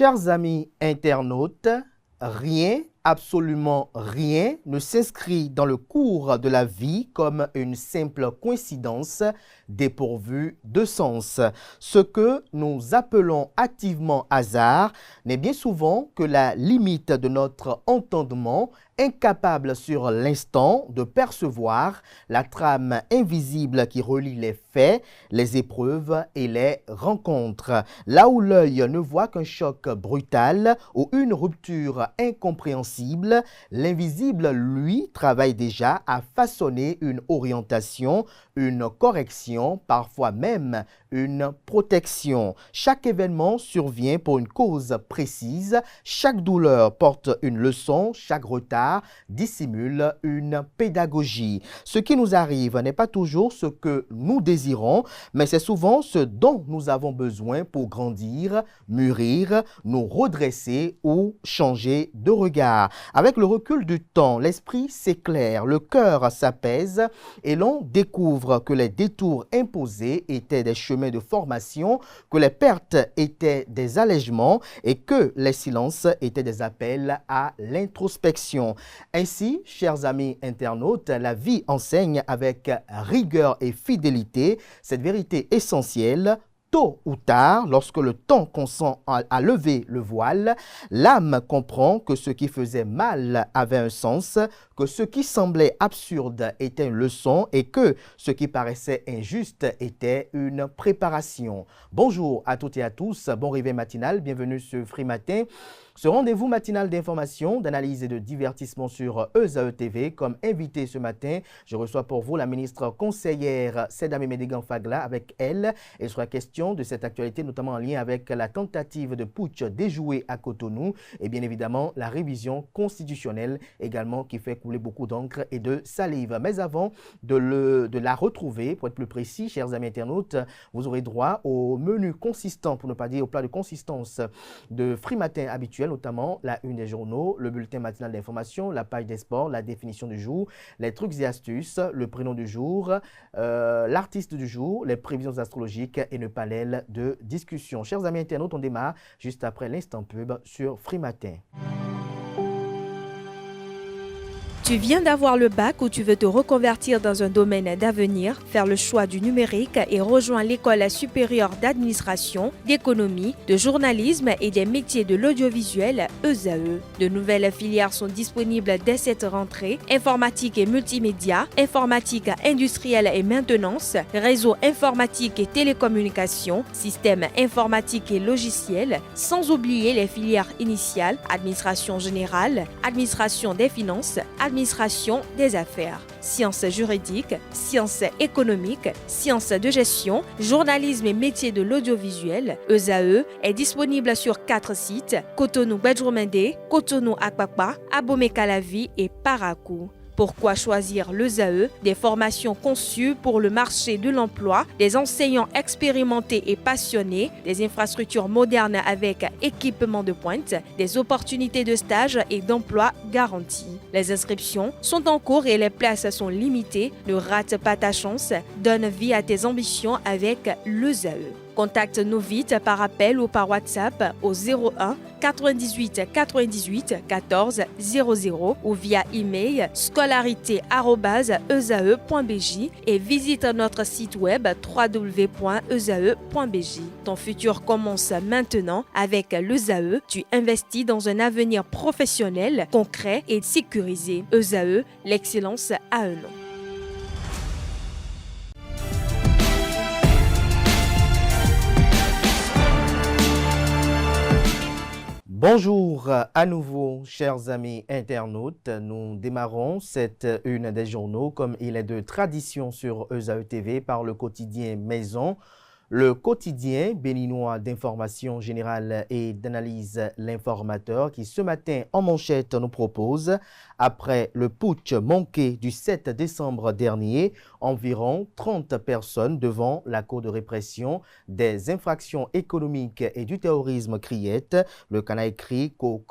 Chers amis internautes, rien, absolument rien ne s'inscrit dans le cours de la vie comme une simple coïncidence dépourvue de sens. Ce que nous appelons activement hasard n'est bien souvent que la limite de notre entendement, incapable sur l'instant de percevoir la trame invisible qui relie les faits, les épreuves et les rencontres. Là où l'œil ne voit qu'un choc brutal ou une rupture incompréhensible, l'invisible, lui, travaille déjà à façonner une orientation, une correction, parfois même une protection. Chaque événement survient pour une cause précise, chaque douleur porte une leçon, chaque retard dissimule une pédagogie. Ce qui nous arrive n'est pas toujours ce que nous désirons, mais c'est souvent ce dont nous avons besoin pour grandir, mûrir, nous redresser ou changer de regard. Avec le recul du temps, l'esprit s'éclaire, le cœur s'apaise et l'on découvre que les détours imposés étaient des chemins de formation, que les pertes étaient des allègements et que les silences étaient des appels à l'introspection. Ainsi, chers amis internautes, la vie enseigne avec rigueur et fidélité cette vérité essentielle. Tôt ou tard, lorsque le temps consent à lever le voile, l'âme comprend que ce qui faisait mal avait un sens, que ce qui semblait absurde était une leçon et que ce qui paraissait injuste était une préparation. Bonjour à toutes et à tous, bon réveil matinal, bienvenue sur Free Matin. Ce rendez-vous matinal d'information, d'analyse et de divertissement sur ESAE TV. Comme invité ce matin, je reçois pour vous la ministre conseillère Sedame Médégan Fagla. Avec elle, il sera question de cette actualité, notamment en lien avec la tentative de putsch déjouée à Cotonou et bien évidemment la révision constitutionnelle également qui fait couler beaucoup d'encre et de salive. Mais avant de la retrouver, pour être plus précis, chers amis internautes, vous aurez droit au menu consistant, pour ne pas dire au plat de consistance de Free Matin habituel, notamment la une des journaux, le bulletin matinal d'information, la page des sports, la définition du jour, les trucs et astuces, le prénom du jour, l'artiste du jour, les prévisions astrologiques et le panel de discussion. Chers amis internautes, on démarre juste après l'instant pub sur Free Matin. Tu viens d'avoir le bac ou tu veux te reconvertir dans un domaine d'avenir, faire le choix du numérique et rejoindre l'école supérieure d'administration, d'économie, de journalisme et des métiers de l'audiovisuel ESAE. De nouvelles filières sont disponibles dès cette rentrée: informatique et multimédia, informatique industrielle et maintenance, réseau informatique et télécommunications, système informatique et logiciel, sans oublier les filières initiales: administration générale, administration des finances, administration des affaires, sciences juridiques, sciences économiques, sciences de gestion, journalisme et métiers de l'audiovisuel. ESAE est disponible sur 4 sites: Cotonou-Badjoumendé, Cotonou-Akpakpa, Abomey-Calavi et Parakou. Pourquoi choisir l'ESAE? Des formations conçues pour le marché de l'emploi, des enseignants expérimentés et passionnés, des infrastructures modernes avec équipement de pointe, des opportunités de stage et d'emploi garanties. Les inscriptions sont en cours et les places sont limitées. Ne rate pas ta chance, donne vie à tes ambitions avec l'ESAE. Contacte-nous vite par appel ou par WhatsApp au 01 98 98 14 00 ou via email scolarité@esae.bj et visite notre site web www.esae.bj. Ton futur commence maintenant avec l'ESAE. Tu investis dans un avenir professionnel, concret et sécurisé. ESAE, l'excellence à un nom. Bonjour à nouveau, chers amis internautes. Nous démarrons cette une des journaux comme il est de tradition sur ESAE TV par le quotidien Maison. Le quotidien béninois d'information générale et d'analyse L'Informateur qui ce matin en manchette nous propose: après le putsch manqué du 7 décembre dernier, environ 30 personnes devant la Cour de répression des infractions économiques et du terrorisme criette. Le Cana écrit qu'au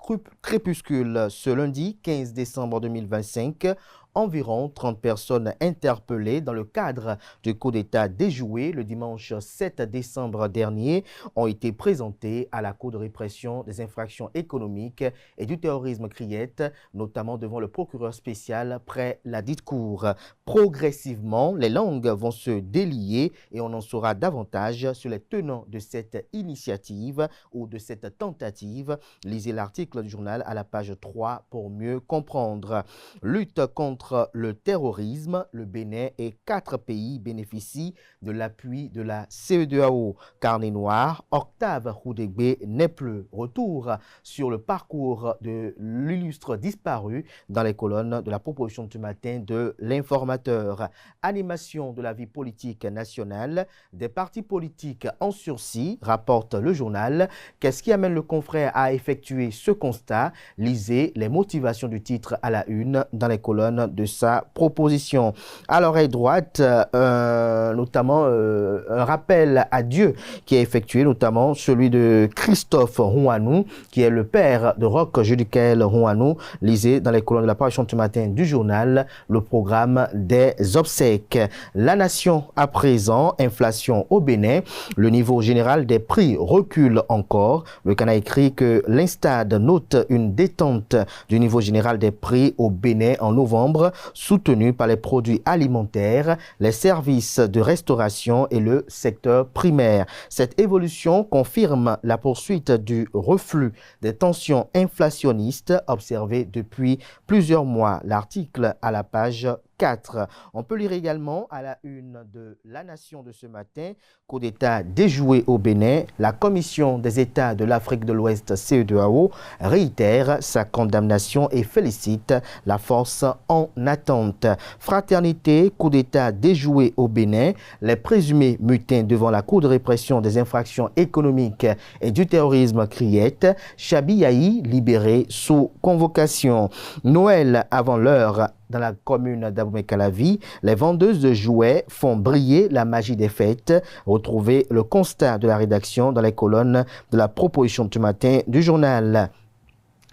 crépuscule ce lundi 15 décembre 2025, Environ 30 personnes interpellées dans le cadre du coup d'État déjoué le dimanche 7 décembre dernier ont été présentées à la Cour de répression des infractions économiques et du terrorisme criette, notamment devant le procureur spécial près la dite cour. Progressivement, les langues vont se délier et on en saura davantage sur les tenants de cette initiative ou de cette tentative. Lisez l'article du journal à la page 3 pour mieux comprendre. Lutte contre le terrorisme, le Bénin et 4 pays bénéficient de l'appui de la CEDEAO. Carnet noir, Octave Roudegbe n'est plus. Retour sur le parcours de l'illustre disparu dans les colonnes de la proposition du matin de l'informateur. Animation de la vie politique nationale, des partis politiques en sursis, rapporte le journal. Qu'est-ce qui amène le confrère à effectuer ce constat? Lisez les motivations du titre à la une dans les colonnes de sa proposition. À l'oreille droite, notamment un rappel à Dieu qui est effectué, notamment celui de Christophe Rouanou, qui est le père de Roch Judicaël Rouanou. Lisez dans les colonnes de la parution du matin du journal le programme des obsèques. La nation à présent, inflation au Bénin, le niveau général des prix recule encore. Le Canard écrit que l'Instad note une détente du niveau général des prix au Bénin en novembre, soutenu par les produits alimentaires, les services de restauration et le secteur primaire. Cette évolution confirme la poursuite du reflux des tensions inflationnistes observées depuis plusieurs mois. L'article à la page 4. On peut lire également à la une de La Nation de ce matin, coup d'État déjoué au Bénin, la Commission des États de l'Afrique de l'Ouest CEDEAO réitère sa condamnation et félicite la force en attente. Fraternité, coup d'État déjoué au Bénin, les présumés mutins devant la Cour de répression des infractions économiques et du terrorisme criette, Chabiaï libéré sous convocation. Noël avant l'heure. Dans la commune d'Abomey-Calavi, les vendeuses de jouets font briller la magie des fêtes. Retrouvez le constat de la rédaction dans les colonnes de la proposition du matin du journal.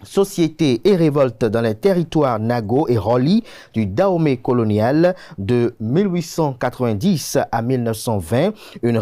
Société et révolte dans les territoires Nago et Roli du Dahomey colonial de 1890 à 1920. Une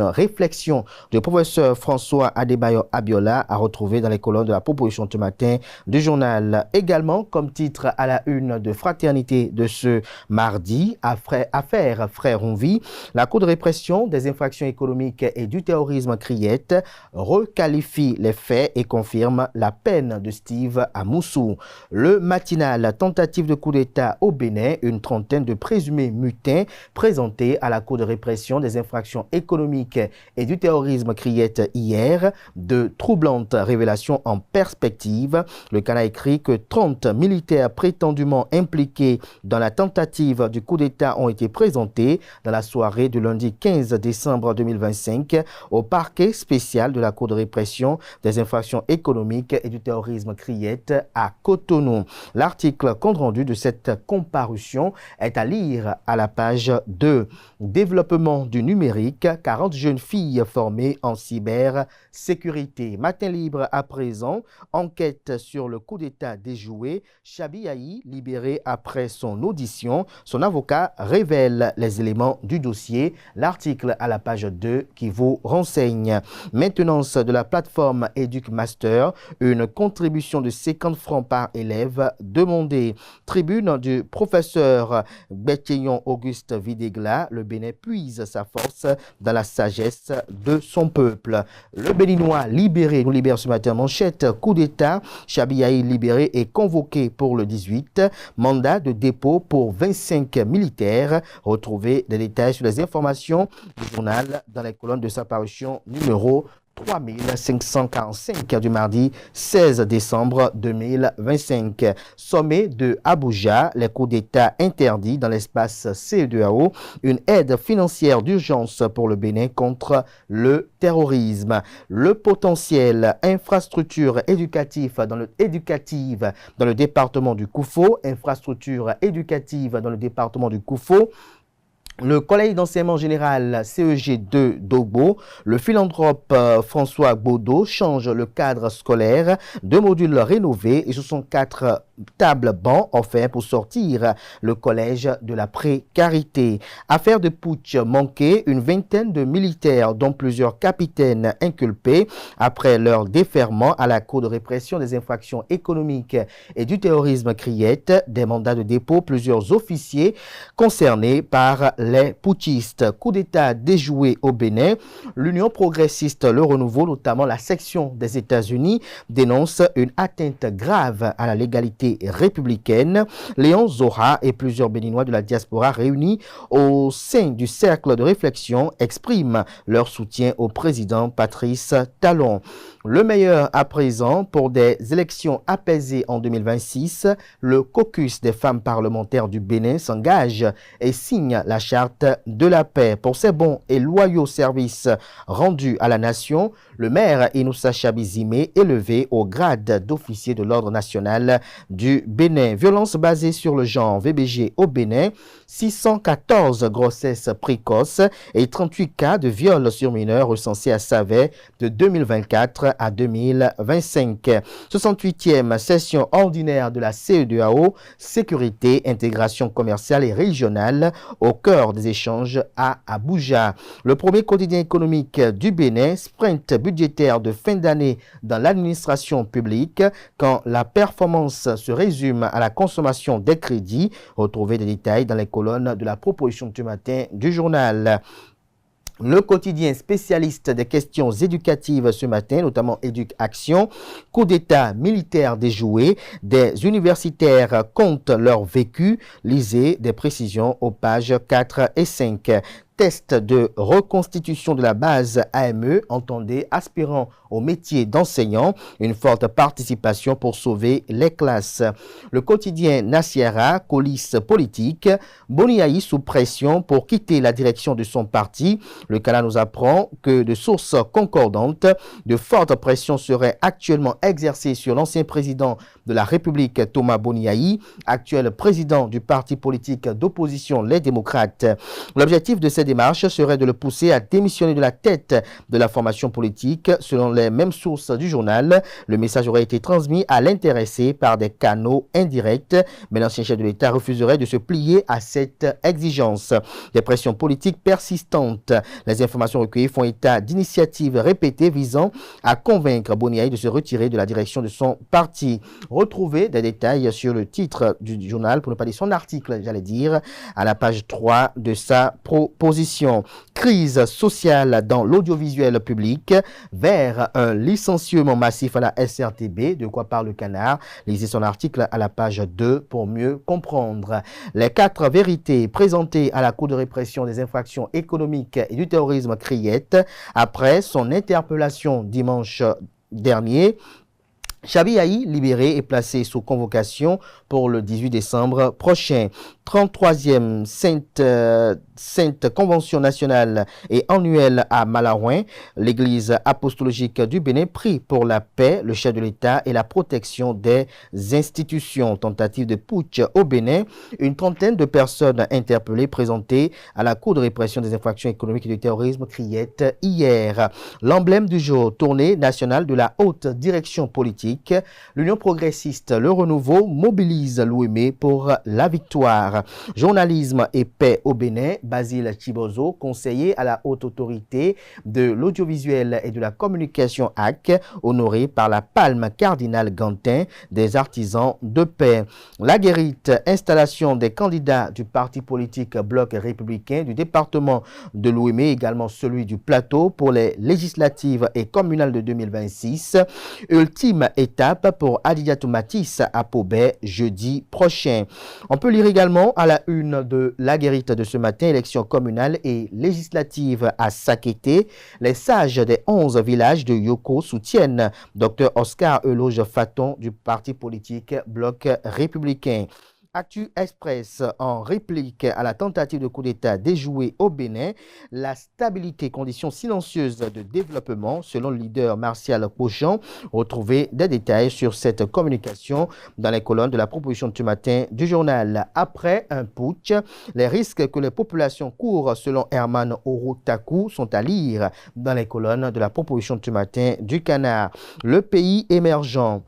réflexion du professeur François Adebayo Abiola à retrouver dans les colonnes de la proposition du matin du journal. Également, comme titre à la une de Fraternité de ce mardi, affaire Frère Ronvi, la Cour de répression des infractions économiques et du terrorisme criette requalifie les faits et confirme la peine de Steve à Moussou. Le matinal, tentative de coup d'État au Bénin, une trentaine de présumés mutins présentés à la Cour de répression des infractions économiques et du terrorisme criette hier. De troublantes révélations en perspective. Le Canard écrit que 30 militaires prétendument impliqués dans la tentative du coup d'État ont été présentés dans la soirée du lundi 15 décembre 2025 au parquet spécial de la Cour de répression des infractions économiques et du terrorisme criette à Cotonou. L'article compte rendu de cette comparution est à lire à la page 2. Développement du numérique, 40 jeunes filles formées en cybersécurité. Matin libre à présent, enquête sur le coup d'État déjoué. Chabiaï libéré après son audition. Son avocat révèle les éléments du dossier. L'article à la page 2 qui vous renseigne. Maintenance de la plateforme EducMaster, une contribution de 50 francs par élève demandée. Tribune du professeur Béthéon Auguste Videgla, le Bénin puise sa force dans la sagesse de son peuple. Le Béninois libéré, nous libère ce matin manchette, coup d'État, Chabiaï libéré et convoqué pour le 18, mandat de dépôt pour 25 militaires. Retrouvez des détails sur les informations du journal dans les colonnes de sa parution numéro 3545 du mardi 16 décembre 2025. Sommet de Abuja, les coups d'État interdits dans l'espace CEDEAO, une aide financière d'urgence pour le Bénin contre le terrorisme. Le potentiel infrastructure éducative dans le département du Koufo, infrastructure éducative dans le département du Koufo. Le collège d'enseignement général CEG2 d'Ogbo, le philanthrope François Baudot change le cadre scolaire, 2 modules rénovés et 64 table-banc offert pour sortir le collège de la précarité. Affaire de putsch manquée, une vingtaine de militaires, dont plusieurs capitaines inculpés après leur déferment à la Cour de répression des infractions économiques et du terrorisme criette, des mandats de dépôt, plusieurs officiers concernés par les putschistes. Coup d'État déjoué au Bénin, l'Union progressiste Le Renouveau, notamment la section des États-Unis, dénonce une atteinte grave à la légalité républicaine. Léon Zoha et plusieurs Béninois de la diaspora réunis au sein du cercle de réflexion expriment leur soutien au président Patrice Talon. Le meilleur à présent pour des élections apaisées en 2026, le caucus des femmes parlementaires du Bénin s'engage et signe la charte de la paix. Pour ses bons et loyaux services rendus à la nation, le maire Inoussa Chabizime est élevé au grade d'officier de l'ordre national du Bénin. Violence basée sur le genre VBG au Bénin, 614 grossesses précoces et 38 cas de viol sur mineurs recensés à Savet de 2024 à 2025. 68e session ordinaire de la CEDEAO, sécurité, intégration commerciale et régionale au cœur des échanges à Abuja. Le premier quotidien économique du Bénin, sprint budgétaire de fin d'année dans l'administration publique, quand la performance se résume à la consommation des crédits. Retrouvez des détails dans les colonnes de la proposition du matin du journal. Le quotidien spécialiste des questions éducatives ce matin, notamment Éduc-Action, coup d'État militaire déjoué, des universitaires comptent leur vécu, lisez des précisions aux pages 4 et 5. Test de reconstitution de la base AME, entendez, aspirant au métier d'enseignant, une forte participation pour sauver les classes. Le quotidien Nassiara, coulisse politique, Boniaï sous pression pour quitter la direction de son parti. Le Canada nous apprend que de sources concordantes, de fortes pressions seraient actuellement exercées sur l'ancien président de la République, Thomas Boniaï, actuel président du parti politique d'opposition Les Démocrates. L'objectif de cette démarche serait de le pousser à démissionner de la tête de la formation politique. Selon les mêmes sources du journal, le message aurait été transmis à l'intéressé par des canaux indirects, mais l'ancien chef de l'État refuserait de se plier à cette exigence. Des pressions politiques persistantes. Les informations recueillies font état d'initiatives répétées visant à convaincre Boniaï de se retirer de la direction de son parti. Retrouvez des détails sur le titre du journal, pour ne pas dire son article, j'allais dire, à la page 3 de sa proposition. Crise sociale dans l'audiovisuel public vers un licenciement massif à la SRTB. De quoi parle le Canard? Lisez son article à la page 2 pour mieux comprendre. Les 4 vérités présentées à la Cour de répression des infractions économiques et du terrorisme criette après son interpellation dimanche dernier. Chabiaï, libéré et placé sous convocation pour le 18 décembre prochain. 33e Sainte Convention nationale et annuelle à Malarouin. L'Église apostolique du Bénin prie pour la paix, le chef de l'État et la protection des institutions. Tentative de putsch au Bénin. Une trentaine de personnes interpellées présentées à la Cour de répression des infractions économiques et du terrorisme criette hier. L'emblème du jour, tournée nationale de la haute direction politique. L'Union progressiste Le Renouveau mobilise l'OME pour la victoire. Journalisme et paix au Bénin, Basile Chibozo, conseiller à la haute autorité de l'audiovisuel et de la communication AC, honoré par la palme cardinal Gantin des artisans de paix. La guérite, installation des candidats du parti politique Bloc républicain du département de l'OME, également celui du Plateau pour les législatives et communales de 2026. Ultime étape pour Adidiatou Matisse à Pobet jeudi prochain. On peut lire également à la une de la guérite de ce matin, élections communales et législatives à Sakété. Les sages des 11 villages de Yoko soutiennent Dr Oscar Eloge Faton du parti politique Bloc républicain. Actu Express en réplique à la tentative de coup d'État déjouée au Bénin. La stabilité, condition silencieuse de développement, selon le leader Martial Pochon. Retrouvez des détails sur cette communication dans les colonnes de la proposition de ce matin du journal. Après un putsch, les risques que les populations courent, selon Herman Orotaku, sont à lire dans les colonnes de la proposition de ce matin du Canard. Le pays émergent.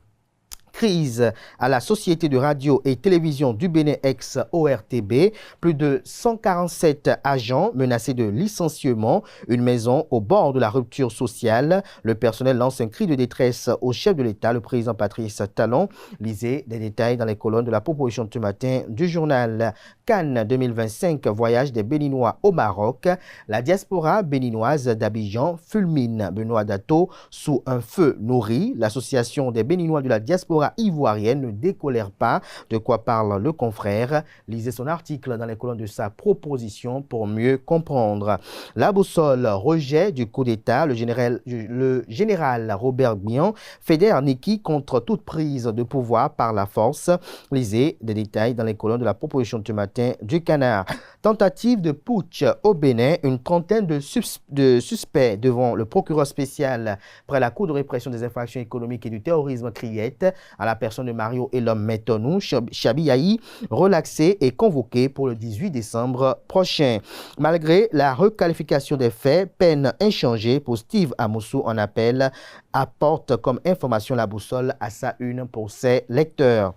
crise à la Société de radio et télévision du Bénin ex-ORTB. Plus de 147 agents menacés de licenciement. Une maison au bord de la rupture sociale. Le personnel lance un cri de détresse au chef de l'État, le président Patrice Talon. Lisez des détails dans les colonnes de la proposition de ce matin du journal. Cannes 2025, voyage des Béninois au Maroc. La diaspora béninoise d'Abidjan fulmine. Benoît Dato sous un feu nourri. L'association des Béninois de la diaspora ivoirienne ne décolère pas. De quoi parle le confrère? Lisez son article dans les colonnes de sa proposition pour mieux comprendre. La boussole, rejet du coup d'État. Le général Robert Bian fédère Niki contre toute prise de pouvoir par la force. Lisez des détails dans les colonnes de la proposition de ce matin du Canard. Tentative de putsch au Bénin. Une trentaine de suspects devant le procureur spécial près la Cour de répression des infractions économiques et du terrorisme Criette, à la personne de Mario Elom Metonou Chabiaï, relaxé et convoqué pour le 18 décembre prochain. Malgré la requalification des faits, peine inchangée pour Steve Amoussou en appel, apporte comme information la boussole à sa une pour ses lecteurs.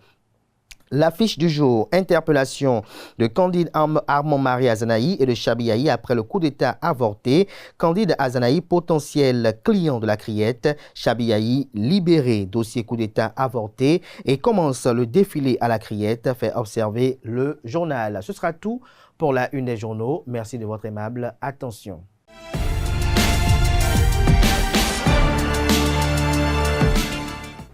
L'affiche du jour, interpellation de Candide Armand-Marie Azanaï et de Chabiaï après le coup d'État avorté. Candide Azanaï, potentiel client de la Criette. Chabiaï, libéré, dossier coup d'État avorté. Et commence le défilé à la Criette, fait observer le journal. Ce sera tout pour la une des journaux. Merci de votre aimable attention.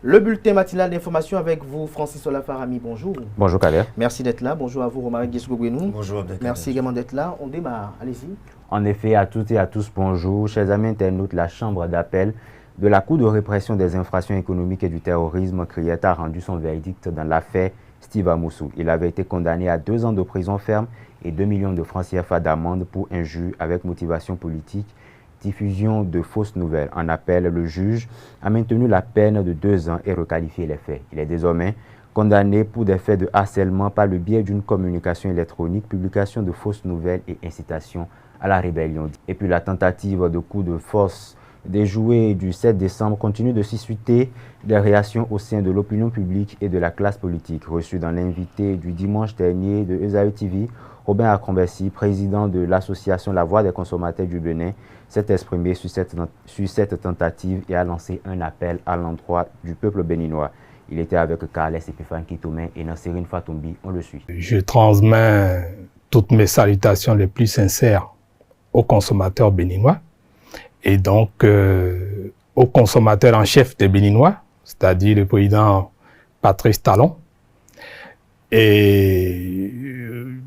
Le bulletin matinal d'information avec vous, Francis Olafarami, bonjour. Bonjour Kader. Merci d'être là. Bonjour à vous, Romaric Guessou-Gouenou. Bonjour. Merci également d'être là. On démarre. Allez-y. En effet, à toutes et à tous, bonjour. Chers amis internautes, la Chambre d'appel de la Cour de répression des infractions économiques et du terrorisme, Criette, a rendu son verdict dans l'affaire Steve Amoussou. Il avait été condamné à 2 ans de prison ferme et 2 millions de francs CFA d'amende pour injure avec motivation politique, diffusion de fausses nouvelles. En appel, le juge a maintenu la peine de 2 ans et requalifié les faits. Il est désormais condamné pour des faits de harcèlement par le biais d'une communication électronique, publication de fausses nouvelles et incitation à la rébellion. Et puis la tentative de coup de force déjouée du 7 décembre continue de susciter des réactions au sein de l'opinion publique et de la classe politique. Reçu dans l'invité du dimanche dernier de Esaü TV, Robin Akombessi, président de l'association La Voix des consommateurs du Bénin, s'est exprimé sur cette tentative et a lancé un appel à l'endroit du peuple béninois. Il était avec Carles Epiphane Kitoumen et Nassirine Fatoumbi. On le suit. Je transmets toutes mes salutations les plus sincères aux consommateurs béninois et donc au consommateur en chef des Béninois, c'est-à-dire le président Patrice Talon. Et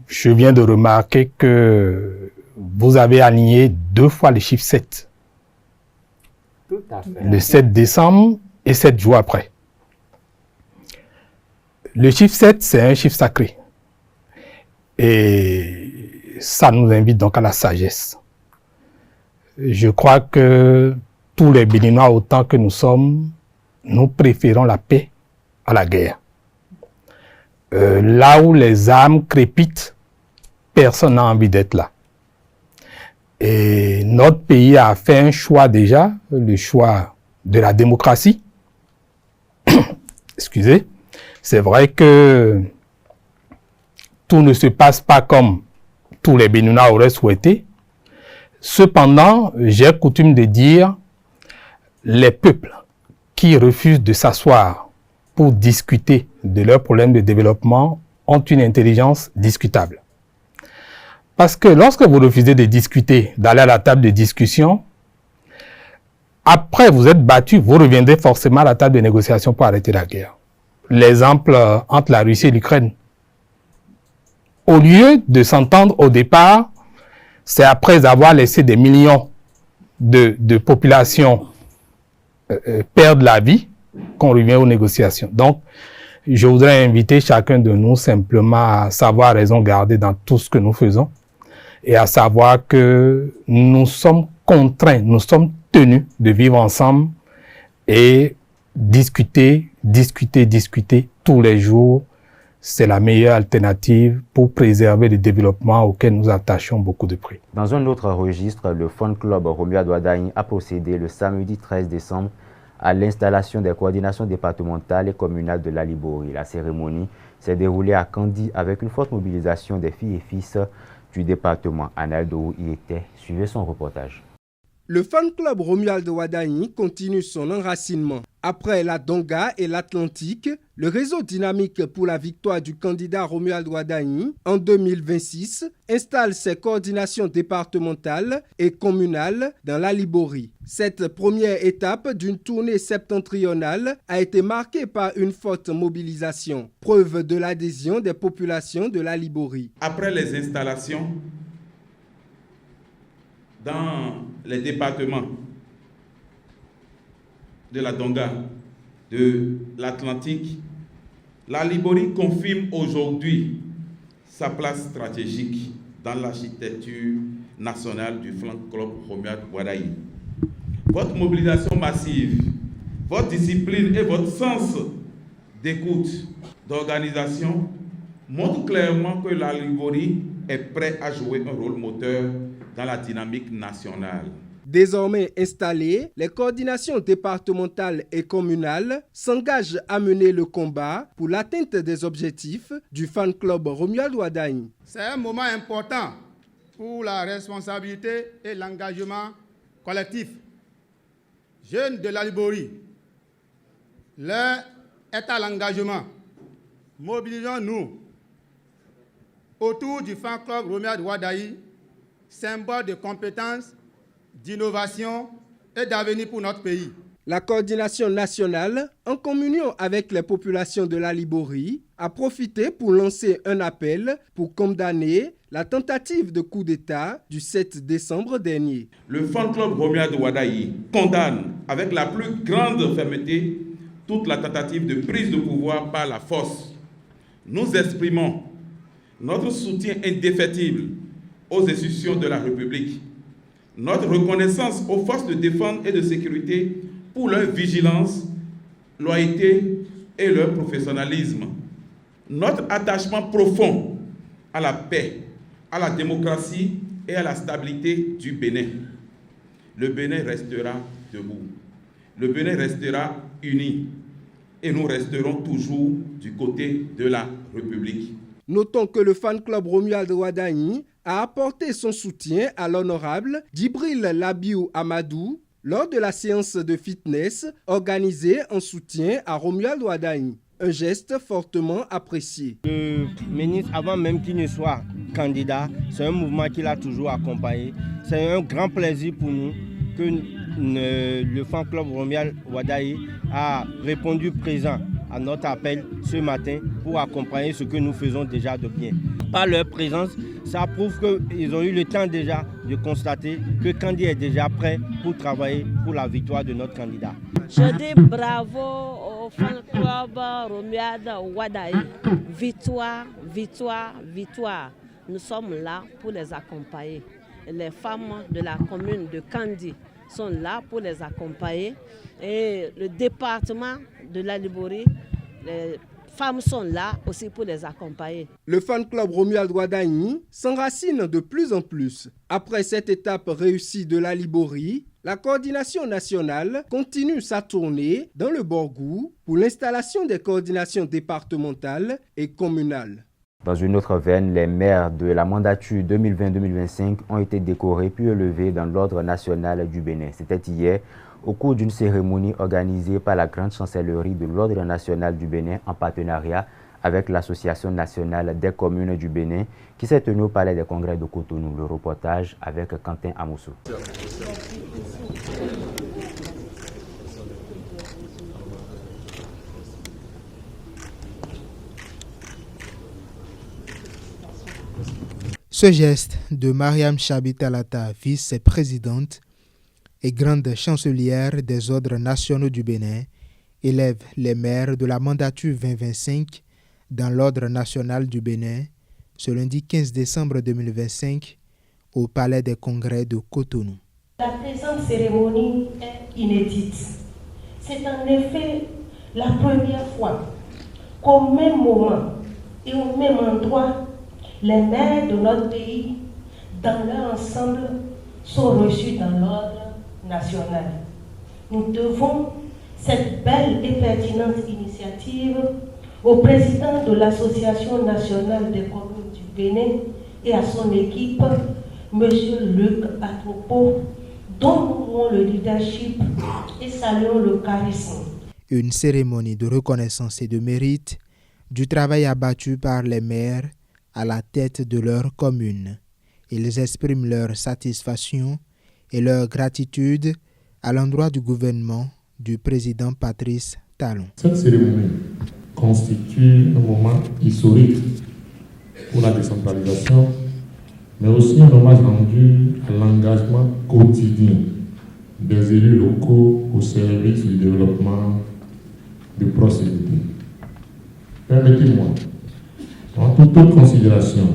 je viens de remarquer que vous avez aligné 2 fois le chiffre 7. Tout à fait. Le 7 décembre et 7 jours après. Le chiffre 7, c'est un chiffre sacré. Et ça nous invite donc à la sagesse. Je crois que tous les Béninois, autant que nous sommes, nous préférons la paix à la guerre. Là où les âmes crépitent, personne n'a envie d'être là. Et notre pays a fait un choix déjà, le choix de la démocratie. Excusez. C'est vrai que tout ne se passe pas comme tous les Béninois auraient souhaité. Cependant, j'ai coutume de dire, les peuples qui refusent de s'asseoir pour discuter de leurs problèmes de développement ont une intelligence discutable. Parce que lorsque vous refusez de discuter, d'aller à la table de discussion, après vous êtes battu, vous reviendrez forcément à la table de négociation pour arrêter la guerre. L'exemple entre la Russie et l'Ukraine. Au lieu de s'entendre au départ, c'est après avoir laissé des millions de populations perdre la vie qu'on revient aux négociations. Donc, je voudrais inviter chacun de nous simplement à savoir raison garder dans tout ce que nous faisons et à savoir que nous sommes contraints, nous sommes tenus de vivre ensemble et discuter tous les jours. C'est la meilleure alternative pour préserver le développement auquel nous attachons beaucoup de prix. Dans un autre registre, le Fun Club Romeo Douadagne a procédé le samedi 13 décembre à l'installation des coordinations départementales et communales de la Liborie. La cérémonie s'est déroulée à Kandi avec une forte mobilisation des filles et fils du département. Analdo y était. Suivez son reportage. Le fan club Romuald Wadayi continue son enracinement. Après la Donga et l'Atlantique, le réseau dynamique pour la victoire du candidat Romuald Wadayi en 2026 installe ses coordinations départementales et communales dans la Liborie. Cette première étape d'une tournée septentrionale a été marquée par une forte mobilisation, preuve de l'adhésion des populations de la Liborie. Après les installations dans les départements de la Donga, de l'Atlantique, la Liborie confirme aujourd'hui sa place stratégique dans l'architecture nationale du fan club Romuald Wadayi. Votre mobilisation massive, votre discipline et votre sens d'écoute, d'organisation montrent clairement que la Liborie est prête à jouer un rôle moteur dans la dynamique nationale. Désormais installées, les coordinations départementales et communales s'engagent à mener le combat pour l'atteinte des objectifs du fan club Romuald Wadayi. C'est un moment important pour la responsabilité et l'engagement collectif. Jeunes de la Liborie, l'heure est à l'engagement. Mobilisons-nous autour du fan club Romuald Wadayi, symbole de compétences, d'innovation et d'avenir pour notre pays. La coordination nationale, en communion avec les populations de la Liborie, a profité pour lancer un appel pour condamner la tentative de coup d'État du 7 décembre dernier. Le fan club Romuald Wadayi condamne avec la plus grande fermeté toute la tentative de prise de pouvoir par la force. Nous exprimons notre soutien indéfectible aux institutions de la République, notre reconnaissance aux forces de défense et de sécurité pour leur vigilance, loyauté et leur professionnalisme, notre attachement profond à la paix, à la démocratie et à la stabilité du Bénin. Le Bénin restera debout, le Bénin restera uni et nous resterons toujours du côté de la République. Notons que le fan club Romuald Wadayi a apporté son soutien à l'honorable Djibril Labiou Amadou lors de la séance de fitness organisée en soutien à Romuald Wadayi. Un geste fortement apprécié. Le ministre, avant même qu'il ne soit candidat, c'est un mouvement qu'il a toujours accompagné. C'est un grand plaisir pour nous que le fan club Romuald Wadayi a répondu présent à notre appel ce matin pour accompagner ce que nous faisons déjà de bien. Par leur présence, ça prouve qu'ils ont eu le temps déjà de constater que Kandi est déjà prêt pour travailler pour la victoire de notre candidat. Je dis bravo au fan club Romuald Wadayi. Victoire, victoire, victoire. Nous sommes là pour les accompagner. Les femmes de la commune de Kandi sont là pour les accompagner. Et le département de la Liborie, les femmes sont là aussi pour les accompagner. Le fan club Romuald Wadayi s'enracine de plus en plus. Après cette étape réussie de la Liborie, la coordination nationale continue sa tournée dans le Borgou pour l'installation des coordinations départementales et communales. Dans une autre veine, les maires de la mandature 2020-2025 ont été décorés puis élevés dans l'ordre national du Bénin. C'était hier au cours d'une cérémonie organisée par la Grande Chancellerie de l'Ordre national du Bénin en partenariat avec l'Association nationale des communes du Bénin qui s'est tenue au Palais des Congrès de Cotonou. Le reportage avec Quentin Amoussou. Ce geste de Mariam Chabi-Talata, vice-présidente et grande chancelière des ordres nationaux du Bénin, élève les maires de la mandature 2025 dans l'ordre national du Bénin ce lundi 15 décembre 2025 au Palais des Congrès de Cotonou. La présente cérémonie est inédite. C'est en effet la première fois qu'au même moment et au même endroit, les maires de notre pays, dans leur ensemble, sont reçus dans l'ordre national. Nous devons cette belle et pertinente initiative au président de l'Association nationale des communes du Bénin et à son équipe, M. Luc Atropo, dont nous louons le leadership et saluons le charisme. Une cérémonie de reconnaissance et de mérite du travail abattu par les maires à la tête de leur commune. Ils expriment leur satisfaction et leur gratitude à l'endroit du gouvernement du président Patrice Talon. Cette cérémonie constitue un moment historique pour la décentralisation, mais aussi un hommage rendu à l'engagement quotidien des élus locaux au service du développement de proximité. Permettez-moi, en toute autre considération,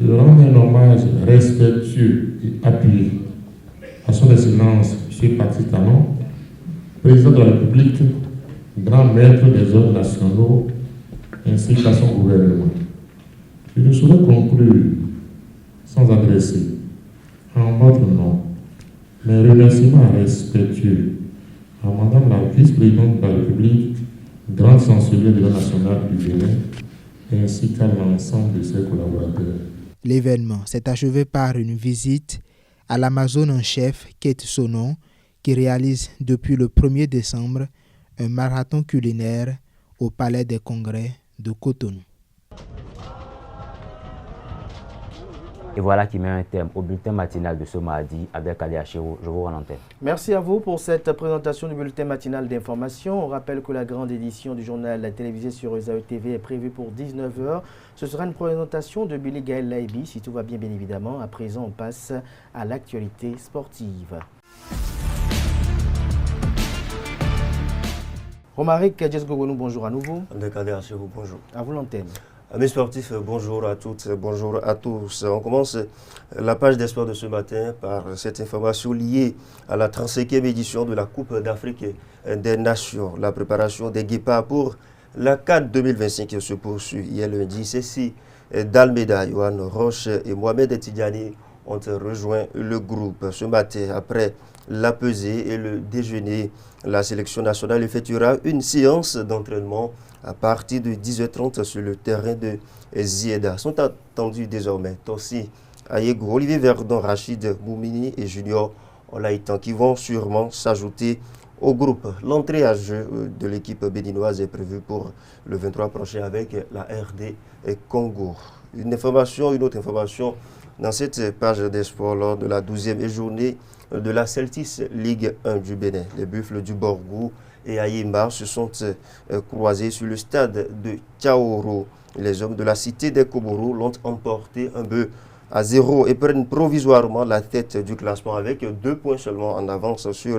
de rendre un hommage respectueux et appuyé à son Excellence M. Patrice Talon, président de la République, grand maître des ordres nationaux, ainsi qu'à son gouvernement. Je ne saurais conclure sans adresser, en votre nom, mes remerciements respectueux à Madame la vice-présidente de la République, grande chancelière de l'Ordre national du Bénin, ainsi qu'à l'ensemble de ses collaborateurs. L'événement s'est achevé par une visite à l'Amazone en chef, Kate Sonon, qui réalise depuis le 1er décembre un marathon culinaire au Palais des Congrès de Cotonou. Et voilà qui met un thème au bulletin matinal de ce mardi. Abdelkader Achero, je vous rends l'antenne. Merci à vous pour cette présentation du bulletin matinal d'information. On rappelle que la grande édition du journal télévisé sur Esaü TV est prévue pour 19h. Ce sera une présentation de Billy Gaël Laibi, si tout va bien, bien évidemment. À présent, on passe à l'actualité sportive. Romaric Djesgogonou, bonjour à nouveau. Abdelkader Achero, bonjour. À vous l'antenne. Amis sportifs, bonjour à toutes, bonjour à tous. On commence la page d'espoir de ce matin par cette information liée à la 35e édition de la Coupe d'Afrique des Nations. La préparation des Guépards pour la CAN 2025 se poursuit hier lundi. Ceci d'Almeida, Johan Roche et Mohamed Tidjani ont rejoint le groupe. Ce matin, après la pesée et le déjeuner, la sélection nationale effectuera une séance d'entraînement à partir de 10h30 sur le terrain de Zieda. Sont attendus désormais Tossi Ayego, Olivier Verdon, Rachid Moumini et Junior Olaïtan qui vont sûrement s'ajouter au groupe. L'entrée à jeu de l'équipe béninoise est prévue pour le 23 prochain avec la RD Congo. Une autre information dans cette page des sports lors de la 12e journée de la Celtics Ligue 1 du Bénin. Les Buffles du Borgou et Ayimba se sont croisés sur le stade de Tchaoro. Les hommes de la cité des Koborou l'ont emporté 1-0 et prennent provisoirement la tête du classement avec 2 points seulement en avance sur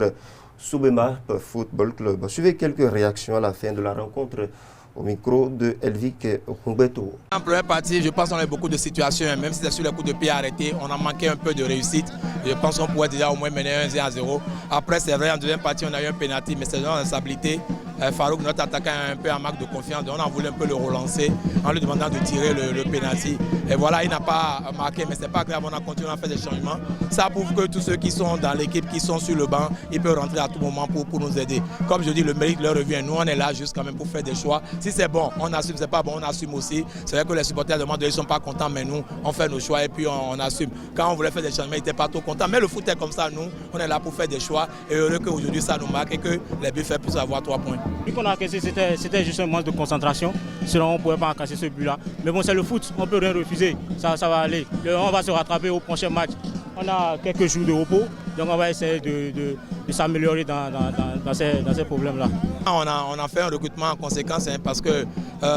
Soubemar Football Club. Suivez quelques réactions à la fin de la rencontre au micro de Elvic Humbeto. En première partie, je pense qu'on a eu beaucoup de situations, même si c'est sur les coups de pied arrêtés, on a manqué un peu de réussite. Je pense qu'on pourrait déjà au moins mener 1-0. Après, c'est vrai, en deuxième partie, on a eu un pénalty, mais c'est une responsabilité. Farouk, notre attaquant, est un peu en manque de confiance, donc on a voulu un peu le relancer en lui demandant de tirer le pénalty. Et voilà, il n'a pas marqué, mais c'est pas grave, on a continué à faire des changements. Ça prouve que tous ceux qui sont dans l'équipe, qui sont sur le banc, ils peuvent rentrer à tout moment pour nous aider. Comme je dis, le mérite leur revient. Nous, on est là juste quand même pour faire des choix. Si c'est bon, on assume, c'est pas bon, on assume aussi. C'est vrai que les supporters demandent, ils ne sont pas contents, mais nous, on fait nos choix et puis on assume. Quand on voulait faire des changements, ils n'étaient pas trop contents. Mais le foot est comme ça, nous, on est là pour faire des choix. Et heureux qu'aujourd'hui, ça nous marque et que les Buffets puissent avoir 3 points. Vu qu'on a cassé, c'était juste un manque de concentration. Sinon, on ne pouvait pas casser ce but-là. Mais bon, c'est le foot, on ne peut rien refuser. Ça va aller. On va se rattraper au prochain match. On a quelques jours de repos, donc on va essayer de s'améliorer dans ces problèmes-là. On a fait un recrutement en conséquence parce que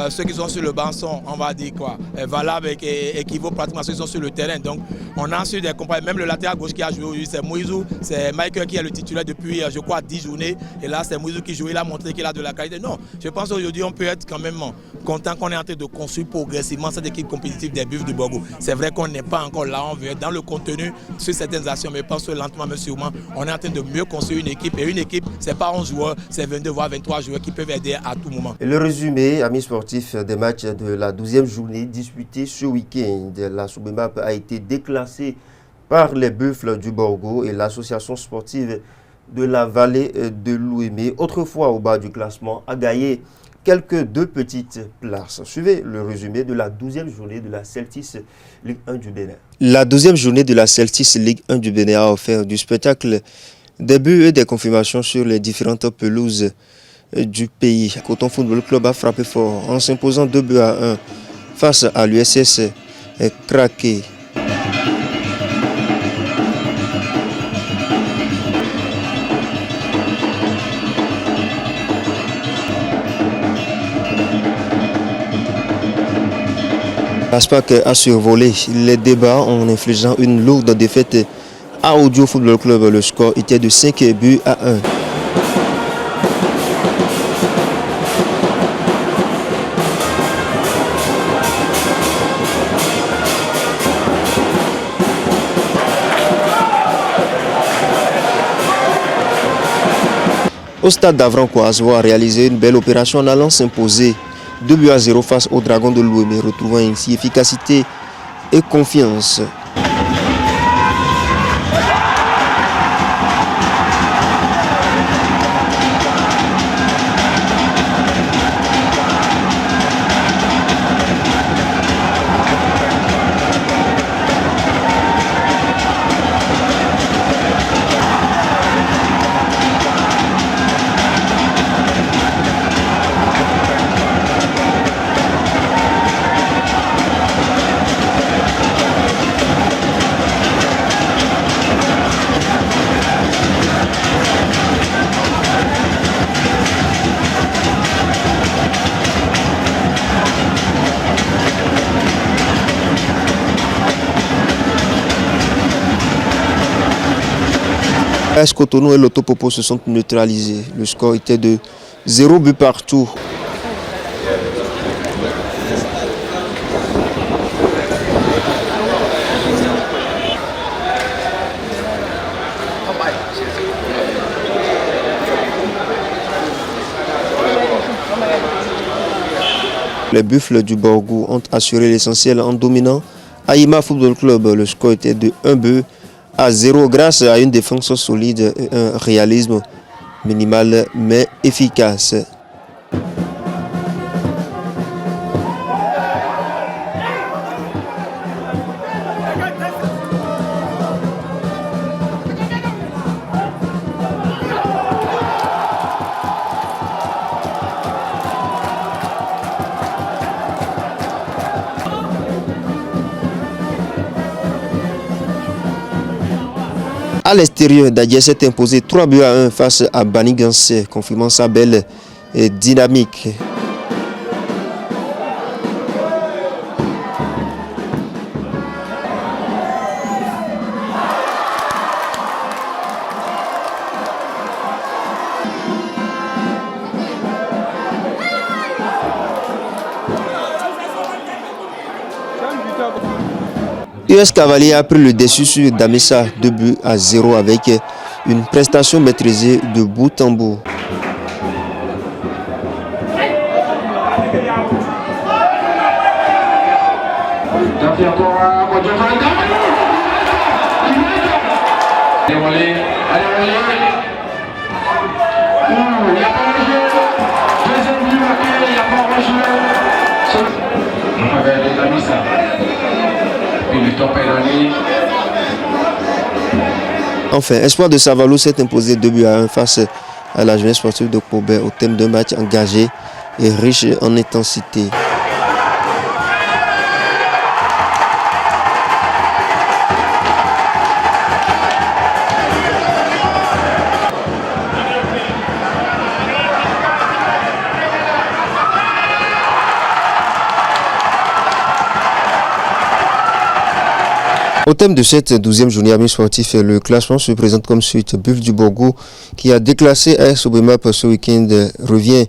ceux qui sont sur le banc sont, on va dire quoi, valables et équivaut pratiquement à ceux qui sont sur le terrain. Donc on a su des compagnies, même le latéral gauche qui a joué aujourd'hui, c'est Moïsou, c'est Michael qui est le titulaire depuis, je crois, 10 journées. Et là, c'est Moïsou qui joue, il a montré qu'il a de la qualité. Non, je pense qu'aujourd'hui, on peut être quand même content qu'on est en train de construire progressivement cette équipe compétitive des Buffs du Borgou. C'est vrai qu'on n'est pas encore là, on veut être dans le contenu sur certaines actions, mais je pense que lentement, mais sûrement, on est en train de mieux construire une équipe. Et une équipe, c'est pas 11 joueurs, c'est 22 voire 23 joueurs qui peuvent aider à tout moment. Et le résumé, amis sportifs, des matchs de la 12e journée disputés ce week-end. La Soubemap a été déclassée par les Buffles du Borgou et l'association sportive de la vallée de l'Ouémé, autrefois au bas du classement, a gagné quelques 2 petites places. Suivez le résumé de la 12e journée de la Celtics Ligue 1 du Bénin. La 12e journée de la Celtics Ligue 1 du Bénin a offert du spectacle, des buts et des confirmations sur les différentes pelouses du pays. Coton Football Club a frappé fort en s'imposant 2-1 face à l'USS Craqué. L'ASPAC a survolé les débats en infligeant une lourde défaite à Audio Football Club. Le score était de 5-1. Au stade d'Avrancois, Azwa a réalisé une belle opération en allant s'imposer 2-0 face au Dragon de l'Ouémé, retrouvant ainsi efficacité et confiance. AS Cotonou et l'Autopopo se sont neutralisés. Le score était de 0 but partout. Les Buffles du Borgou ont assuré l'essentiel en dominant Aïma Football Club. Le score était de 1-0 grâce à une défense solide et un réalisme minimal mais efficace. À l'extérieur, Dadier s'est imposé 3-1 face à Banigansé, confirmant sa belle dynamique. US Cavalier a pris le dessus sur Damissa 2-0 avec une prestation maîtrisée de bout en bout. Enfin, Espoir de Savalou s'est imposé 2-1 face à la jeunesse sportive de Kobe au thème d'un match engagé et riche en intensité. Au thème de cette 12e journée amis sportif, le classement se présente comme suite. Buff du Borgou, qui a déclassé AS Sobemap ce week-end, revient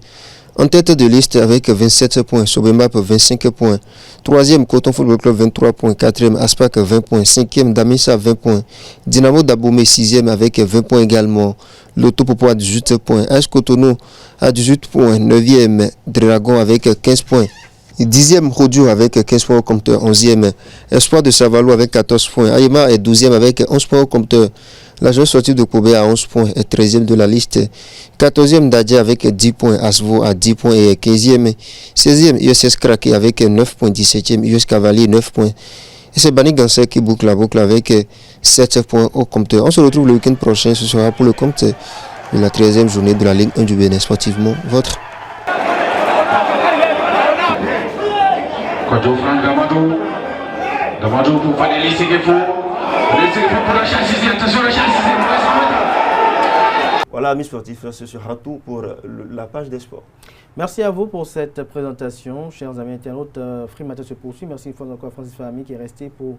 en tête de liste avec 27 points. Sobemap 25 points. 3e Coton Football Club 23 points. 4e Aspac 20 points. 5e Damissa 20 points. Dynamo Daboumé 6e avec 20 points également. L'Autopopo à 18 points. AS Cotonou à 18 points. 9e Dragon avec 15 points. 10e Rodio avec 15 points au compteur. 11e Espoir de Savalou avec 14 points. Aïma est 12e avec 11 points au compteur. La jeune sportive de Kobe a 11 points, est 13e de la liste. 14e Dadia avec 10 points, Asvo à 10 points et 15e. 16e USS Krake avec 9 points, 17e US Cavalier 9 points. Et c'est Bani Gansek qui boucle la boucle avec 7 points au compteur. On se retrouve le week-end prochain, ce sera pour le compte de la 13e journée de la Ligue 1 du Bénin. Sportivement, votre. Voilà, amis sportifs, ce sera tout pour la page des sports. Merci à vous pour cette présentation, chers amis internautes. Free Matin se poursuit. Merci une fois encore à Francis Fahmy qui est resté pour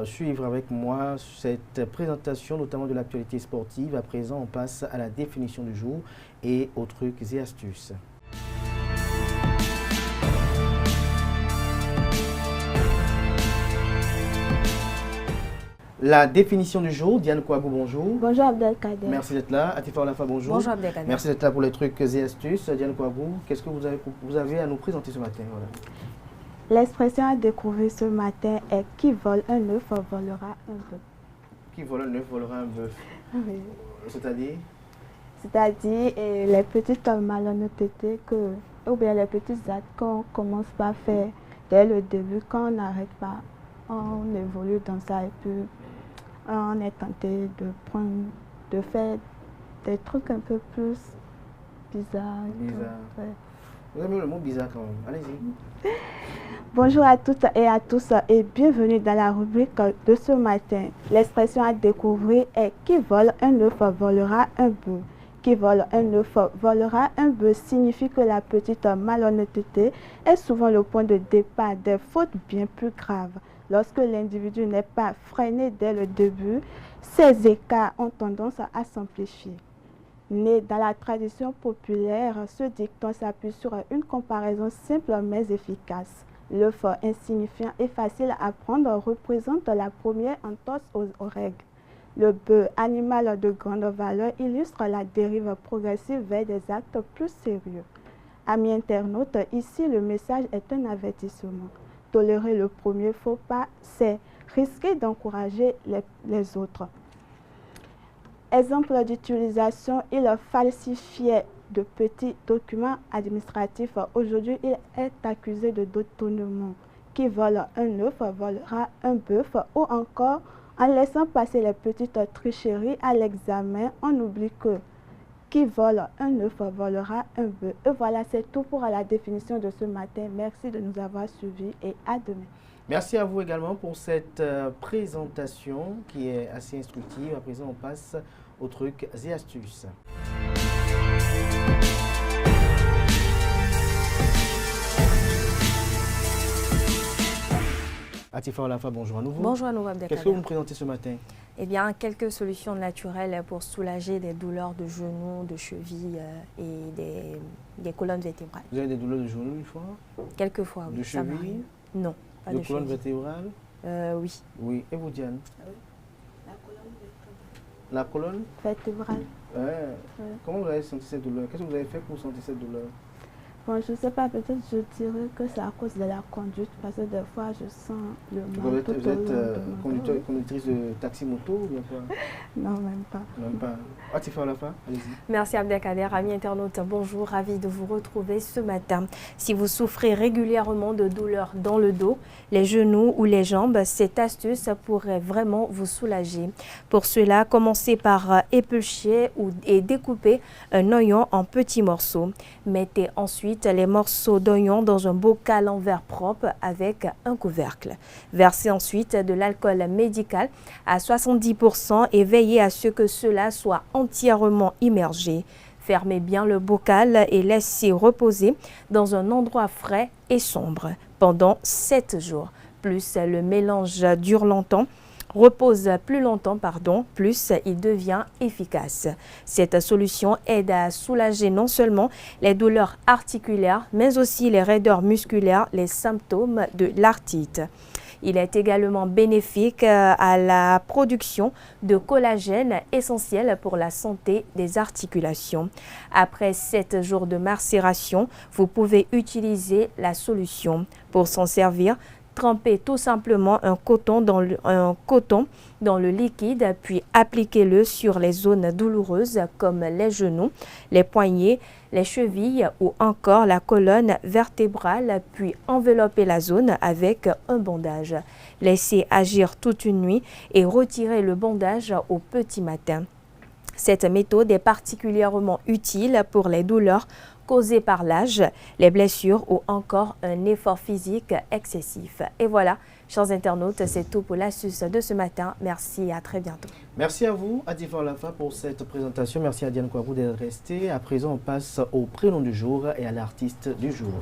suivre avec moi cette présentation, notamment de l'actualité sportive. À présent, on passe à la définition du jour et aux trucs et astuces. La définition du jour, Diane Kouagou, bonjour. Bonjour Abdelkader. Merci d'être là. Atifa Olafa, bonjour. Bonjour Abdelkader. Merci d'être là pour les trucs et astuces. Diane Kouagou, qu'est-ce que vous avez à nous présenter ce matin? Voilà. L'expression à découvrir ce matin est « Qui vole un œuf volera un bœuf ». Qui vole un œuf volera un bœuf. Oui. C'est-à-dire? C'est-à-dire les petites malhonnêtetés ou bien les petits actes qu'on commence par faire dès le début, quand on n'arrête pas, on évolue dans ça et puis on est tenté de faire des trucs un peu plus bizarres. Ouais. Vous avez mis le mot bizarre quand même. Allez-y. Bonjour à toutes et à tous et bienvenue dans la rubrique de ce matin. L'expression à découvrir est « Qui vole un œuf volera un bœuf ». Qui vole un œuf volera un bœuf signifie que la petite malhonnêteté est souvent le point de départ des fautes bien plus graves. Lorsque l'individu n'est pas freiné dès le début, ces écarts ont tendance à s'amplifier. Né dans la tradition populaire, ce dicton s'appuie sur une comparaison simple mais efficace. L'œuf insignifiant et facile à prendre représente la première entorse aux règles. Le bœuf, animal de grande valeur, illustre la dérive progressive vers des actes plus sérieux. Amis internautes, ici le message est un avertissement. Tolérer le premier faux pas, c'est risquer d'encourager les autres. Exemple d'utilisation, il falsifiait de petits documents administratifs. Aujourd'hui, il est accusé de détournement. Qui vole un œuf volera un bœuf, ou encore en laissant passer les petites tricheries à l'examen, on oublie que qui vole un œuf volera un bœuf. Et voilà, c'est tout pour la définition de ce matin. Merci de nous avoir suivis et à demain. Merci à vous également pour cette présentation qui est assez instructive. À présent, on passe aux trucs et astuces. Atifa Olafa, bonjour à nouveau. Bonjour à nouveau Abdelkader. Qu'est-ce que vous nous présentez ce matin? Eh bien, quelques solutions naturelles pour soulager des douleurs de genoux, de chevilles et des colonnes vertébrales. Vous avez des douleurs de genoux une fois? Quelques fois, oui. De cheville? Non, pas de colonne vertébrale? Oui. Oui. Et vous, Diane? La colonne vertébrale. Comment vous avez senti cette douleur? Qu'est-ce que vous avez fait pour sentir cette douleur? Bon, je ne sais pas, peut-être je dirais que c'est à cause de la conduite, parce que des fois je sens le mal. Vous êtes conductrice de taxi-moto ou bien quoi? Non, même pas. Même pas. Atifa Olafa, allez-y. Merci Abdelkader, amis internautes, bonjour, ravi de vous retrouver ce matin. Si vous souffrez régulièrement de douleurs dans le dos, les genoux ou les jambes, cette astuce pourrait vraiment vous soulager. Pour cela, commencez par éplucher et découper un oignon en petits morceaux. Mettez ensuite les morceaux d'oignon dans un bocal en verre propre avec un couvercle. Versez ensuite de l'alcool médical à 70% et veillez à ce que cela soit entièrement immergé. Fermez bien le bocal et laissez reposer dans un endroit frais et sombre pendant 7 jours. Plus le mélange dure longtemps, plus il devient efficace. Cette solution aide à soulager non seulement les douleurs articulaires, mais aussi les raideurs musculaires, les symptômes de l'arthrite. Il est également bénéfique à la production de collagène essentiel pour la santé des articulations. Après 7 jours de macération, vous pouvez utiliser la solution. Pour s'en servir, Trempez tout simplement un coton dans le liquide, puis appliquez-le sur les zones douloureuses comme les genoux, les poignets, les chevilles ou encore la colonne vertébrale, puis enveloppez la zone avec un bandage. Laissez agir toute une nuit et retirez le bandage au petit matin. Cette méthode est particulièrement utile pour les douleurs causées par l'âge, les blessures ou encore un effort physique excessif. Et voilà, chers internautes, c'est tout pour l'astuce de ce matin. Merci et à très bientôt. Merci à vous, Adifor Lafa, pour cette présentation. Merci à Diane Kouabou d'être restée. À présent, on passe au prénom du jour et à l'artiste du jour.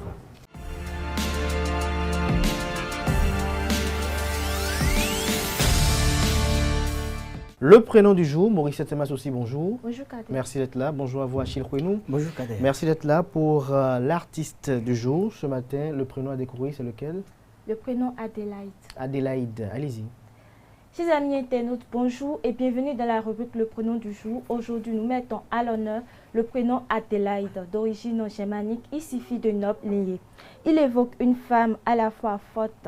Le prénom du jour, Maurice Temas aussi, bonjour. Bonjour Kader. Merci d'être là. Bonjour à vous, Achille Kouenou. Bonjour Kader. Merci d'être là pour l'artiste du jour. Ce matin, le prénom à découvrir, c'est lequel? Le prénom Adélaïde. Adélaïde, allez-y. Chers amis internautes, bonjour et bienvenue dans la rubrique Le prénom du jour. Aujourd'hui, nous mettons à l'honneur le prénom Adélaïde, d'origine germanique, ici fille de noble lignée. Il évoque une femme à la fois forte,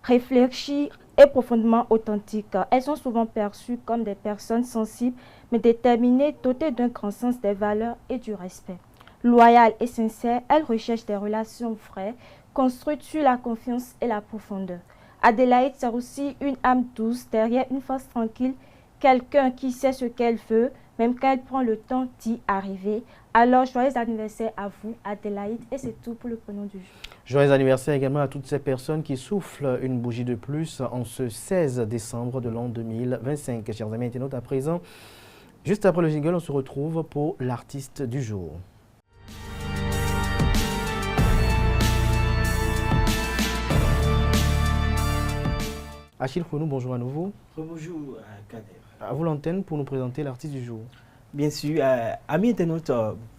réfléchie et profondément authentique. Elles sont souvent perçues comme des personnes sensibles, mais déterminées, dotées d'un grand sens des valeurs et du respect. Loyales et sincères, elles recherchent des relations vraies, construites sur la confiance et la profondeur. Adélaïde, c'est aussi une âme douce, derrière une face tranquille, quelqu'un qui sait ce qu'elle veut, même quand elle prend le temps d'y arriver. Alors, joyeux anniversaire à vous, Adélaïde, et c'est tout pour le prénom du jour. Joyeux anniversaire également à toutes ces personnes qui soufflent une bougie de plus en ce 16 décembre de l'an 2025. Chers amis internautes, à présent, juste après le jingle, on se retrouve pour l'artiste du jour. Achille Kouenou, bonjour à nouveau. Bonjour Kader. À vous l'antenne pour nous présenter l'artiste du jour. Bien sûr, amis internautes,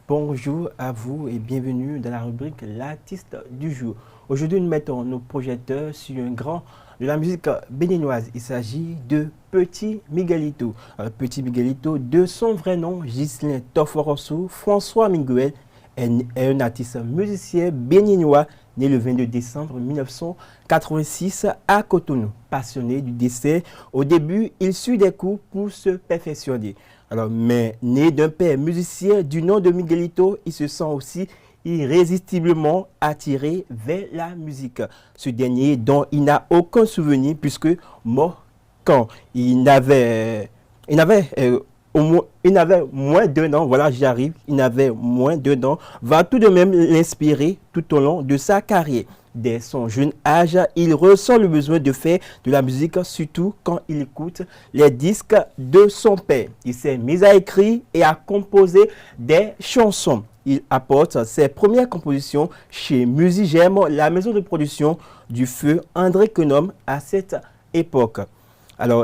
bonjour à vous et bienvenue dans la rubrique l'artiste du jour. Aujourd'hui, nous mettons nos projecteurs sur un grand de la musique béninoise. Il s'agit de Petit Miguelito. Petit Miguelito, de son vrai nom, Ghislain Toforoso, François Miguel, est un artiste musicien béninois né le 22 décembre 1986 à Cotonou. Passionné du dessin, au début, il suit des cours pour se perfectionner. Mais né d'un père musicien du nom de Miguelito, il se sent aussi irrésistiblement attiré vers la musique. Ce dernier, dont il n'a aucun souvenir, puisque mort quand il avait moins d'un an, voilà, j'y arrive, il n'avait moins d'un an, va tout de même l'inspirer tout au long de sa carrière. Dès son jeune âge, il ressent le besoin de faire de la musique, surtout quand il écoute les disques de son père. Il s'est mis à écrire et à composer des chansons. Il apporte ses premières compositions chez Musigem, la maison de production du feu André Quenom à cette époque.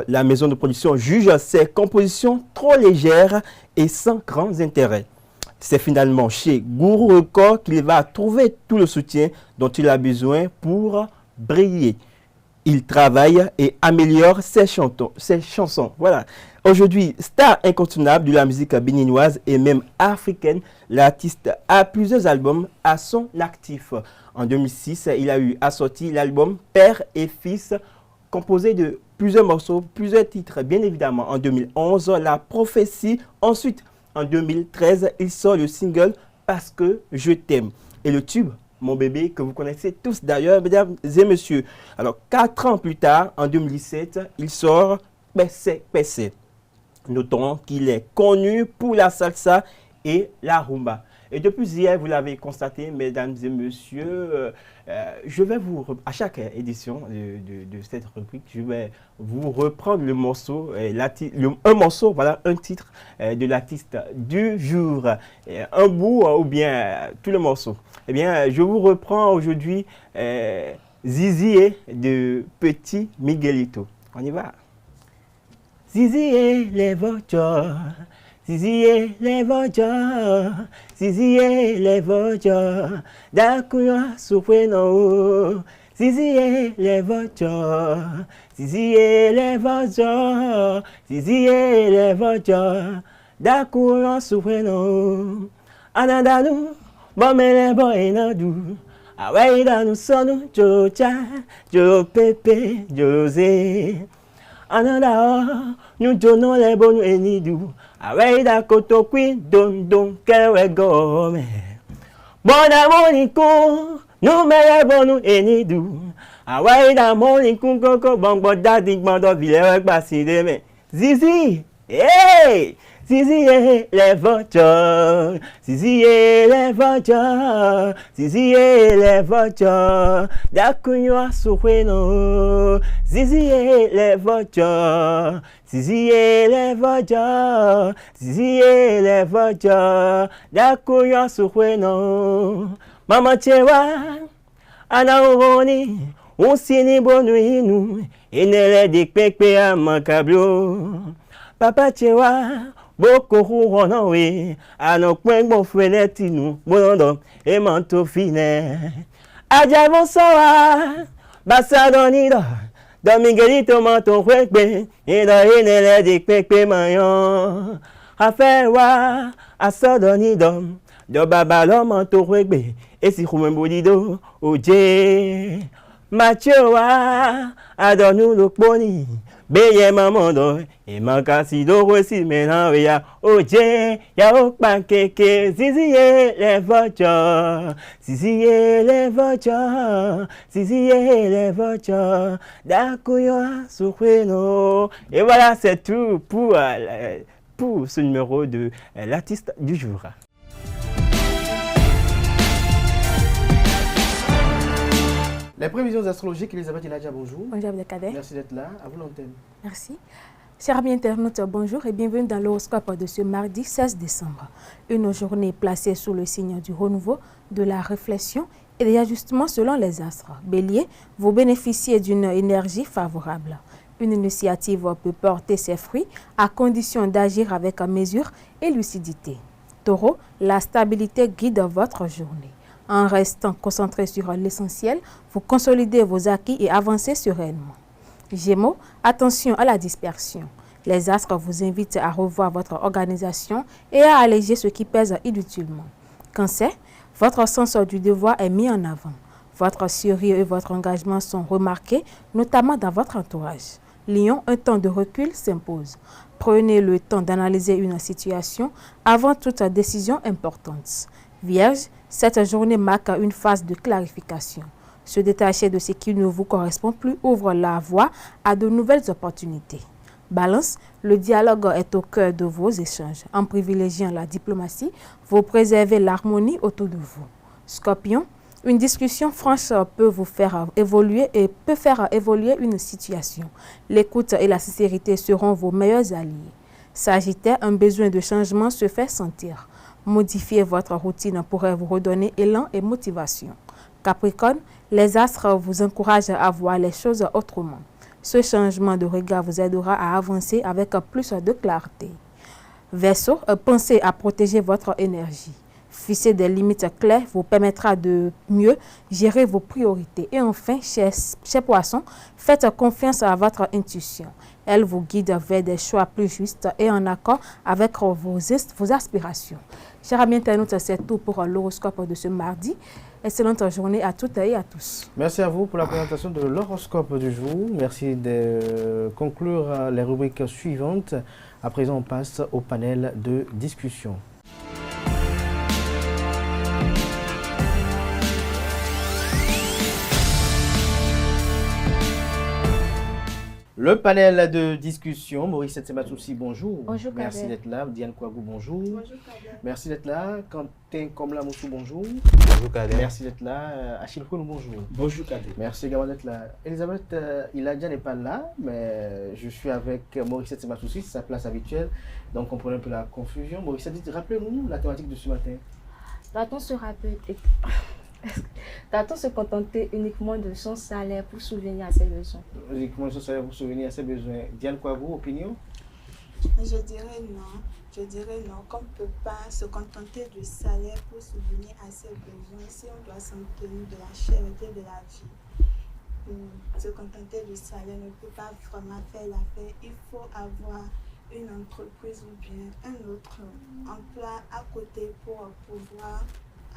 La maison de production juge ses compositions trop légères et sans grand intérêt. C'est finalement chez Gourou Record qu'il va trouver tout le soutien dont il a besoin pour briller. Il travaille et améliore ses chansons. Voilà. Aujourd'hui, star incontournable de la musique béninoise et même africaine, l'artiste a plusieurs albums à son actif. En 2006, il a eu assorti l'album Père et Fils, composé de plusieurs morceaux, plusieurs titres. Bien évidemment, en 2011, La Prophétie. Ensuite, en 2013, il sort le single Parce que je t'aime. Et le tube, Mon bébé, que vous connaissez tous d'ailleurs, mesdames et messieurs. 4 ans plus tard, en 2017, il sort Pessé Pessé. Notons qu'il est connu pour la salsa et la rumba. Et depuis hier, vous l'avez constaté, mesdames et messieurs, je vais à chaque édition de cette rubrique, je vais vous reprendre le morceau, un titre de l'artiste du jour, un bout ou bien tout le morceau. Eh bien, je vous reprends aujourd'hui Zizi de Petit Miguelito. On y va. Zizi les voitures. Zizi les voitures, Zizi les voitures, d'accord, souffrez-nous. Zizi les voitures, Zizi les voitures, Zizi les voitures, d'accord, souffrez-nous. Anadadou, bon mais les boys nadou, Awaida nous sommes Joja, Jo Pepe, José. Ananda, nous donnons les bons enidou. Awaida Kotokwi, Don, Kewe Gome. Bon amour, nous mettons bons enidou. Awaida Monikou, Koko, Bongo, Dadik, Mando, Villers, Bassideme. Zizi, hey! Zizi les voitures, Zizi les voitures, Zizi les voitures, Dakunyo Souheno, Zizi les voitures, Zizi les voitures, Zizi les voitures, Dakunyo Souheno, Mama Chewa, Anaoroni, Unsini Bonuinu, Inele Dikpekpe Amakablo, Papa Chewa, Boko Rouronawe, Anokweng Bonfueletinu, Bonondo, et Manto Fine. Adjavon Sawa, Bassadonido, Dominguelito Manto Kwekbe, et dans Inele Dikpekpe Mayon. Afewa, Assadonidom, Do Babalo Manto Kwekbe, et si Rumembodido, Oje. Machowa, Adonou Lokboni. Beye mamondo, e makasi do resi menawe ya oje, ya okpankeke, ziziye les voitures, ziziye les voitures, ziziye les voitures, dakuyo soukweno. Et voilà, c'est tout pour ce numéro de l'artiste du jour. Les prévisions astrologiques, Elisabeth Iladja, bonjour. Bonjour Abdelkader. Merci d'être là. À vous l'antenne. Merci. Chers amis internautes, bonjour et bienvenue dans l'horoscope de ce mardi 16 décembre. Une journée placée sous le signe du renouveau, de la réflexion et des ajustements selon les astres. Bélier, vous bénéficiez d'une énergie favorable. Une initiative peut porter ses fruits à condition d'agir avec mesure et lucidité. Taureau, la stabilité guide votre journée. En restant concentré sur l'essentiel, vous consolidez vos acquis et avancez sereinement. Gémeaux, attention à la dispersion. Les astres vous invitent à revoir votre organisation et à alléger ce qui pèse inutilement. Cancer, votre sens du devoir est mis en avant. Votre sérieux et votre engagement sont remarqués, notamment dans votre entourage. Lion, un temps de recul s'impose. Prenez le temps d'analyser une situation avant toute décision importante. Vierge, cette journée marque une phase de clarification. Se détacher de ce qui ne vous correspond plus ouvre la voie à de nouvelles opportunités. Balance, le dialogue est au cœur de vos échanges. En privilégiant la diplomatie, vous préservez l'harmonie autour de vous. Scorpion, une discussion franche peut vous faire évoluer et peut faire évoluer une situation. L'écoute et la sincérité seront vos meilleurs alliés. Sagittaire, un besoin de changement se fait sentir. Modifier votre routine pourrait vous redonner élan et motivation. Capricorne, les astres vous encouragent à voir les choses autrement. Ce changement de regard vous aidera à avancer avec plus de clarté. Verseau, pensez à protéger votre énergie. Fixer des limites claires vous permettra de mieux gérer vos priorités. Et enfin, chez Poissons, faites confiance à votre intuition. Elle vous guide vers des choix plus justes et en accord avec vos aspirations. Chers amis internautes, c'est tout pour l'horoscope de ce mardi. Excellente journée à toutes et à tous. Merci à vous pour la présentation de l'horoscope du jour. Merci de conclure les rubriques suivantes. À présent, on passe au panel de discussion. Le panel de discussion, Maurice Setsematsousi, bonjour. Bonjour, merci Kader. d'être là. Diane Kouagou, bonjour. Bonjour, Kader. Merci d'être là. Quentin Komla-Moussou, bonjour. Bonjour, Kader. Merci d'être là. Achille Kounou, bonjour. Bonjour, Kader. Merci également d'être là. Elisabeth Iladja n'est pas là, mais je suis avec Maurice Setsematsousi, c'est sa place habituelle. Donc, on prenait un peu la confusion. Maurice Setsematsousi, rappelez-nous la thématique de ce matin. Doit-on se contenter uniquement de son salaire pour subvenir à ses besoins? Uniquement de son salaire pour subvenir à ses besoins. Diane Kouagou, opinion? Je dirais non. Je dirais non. Qu'on ne peut pas se contenter du salaire pour subvenir à ses besoins si on doit s'en tenir de la cherté de la vie. Se contenter du salaire ne peut pas vraiment faire l'affaire. Il faut avoir une entreprise ou bien un autre emploi à côté pour pouvoir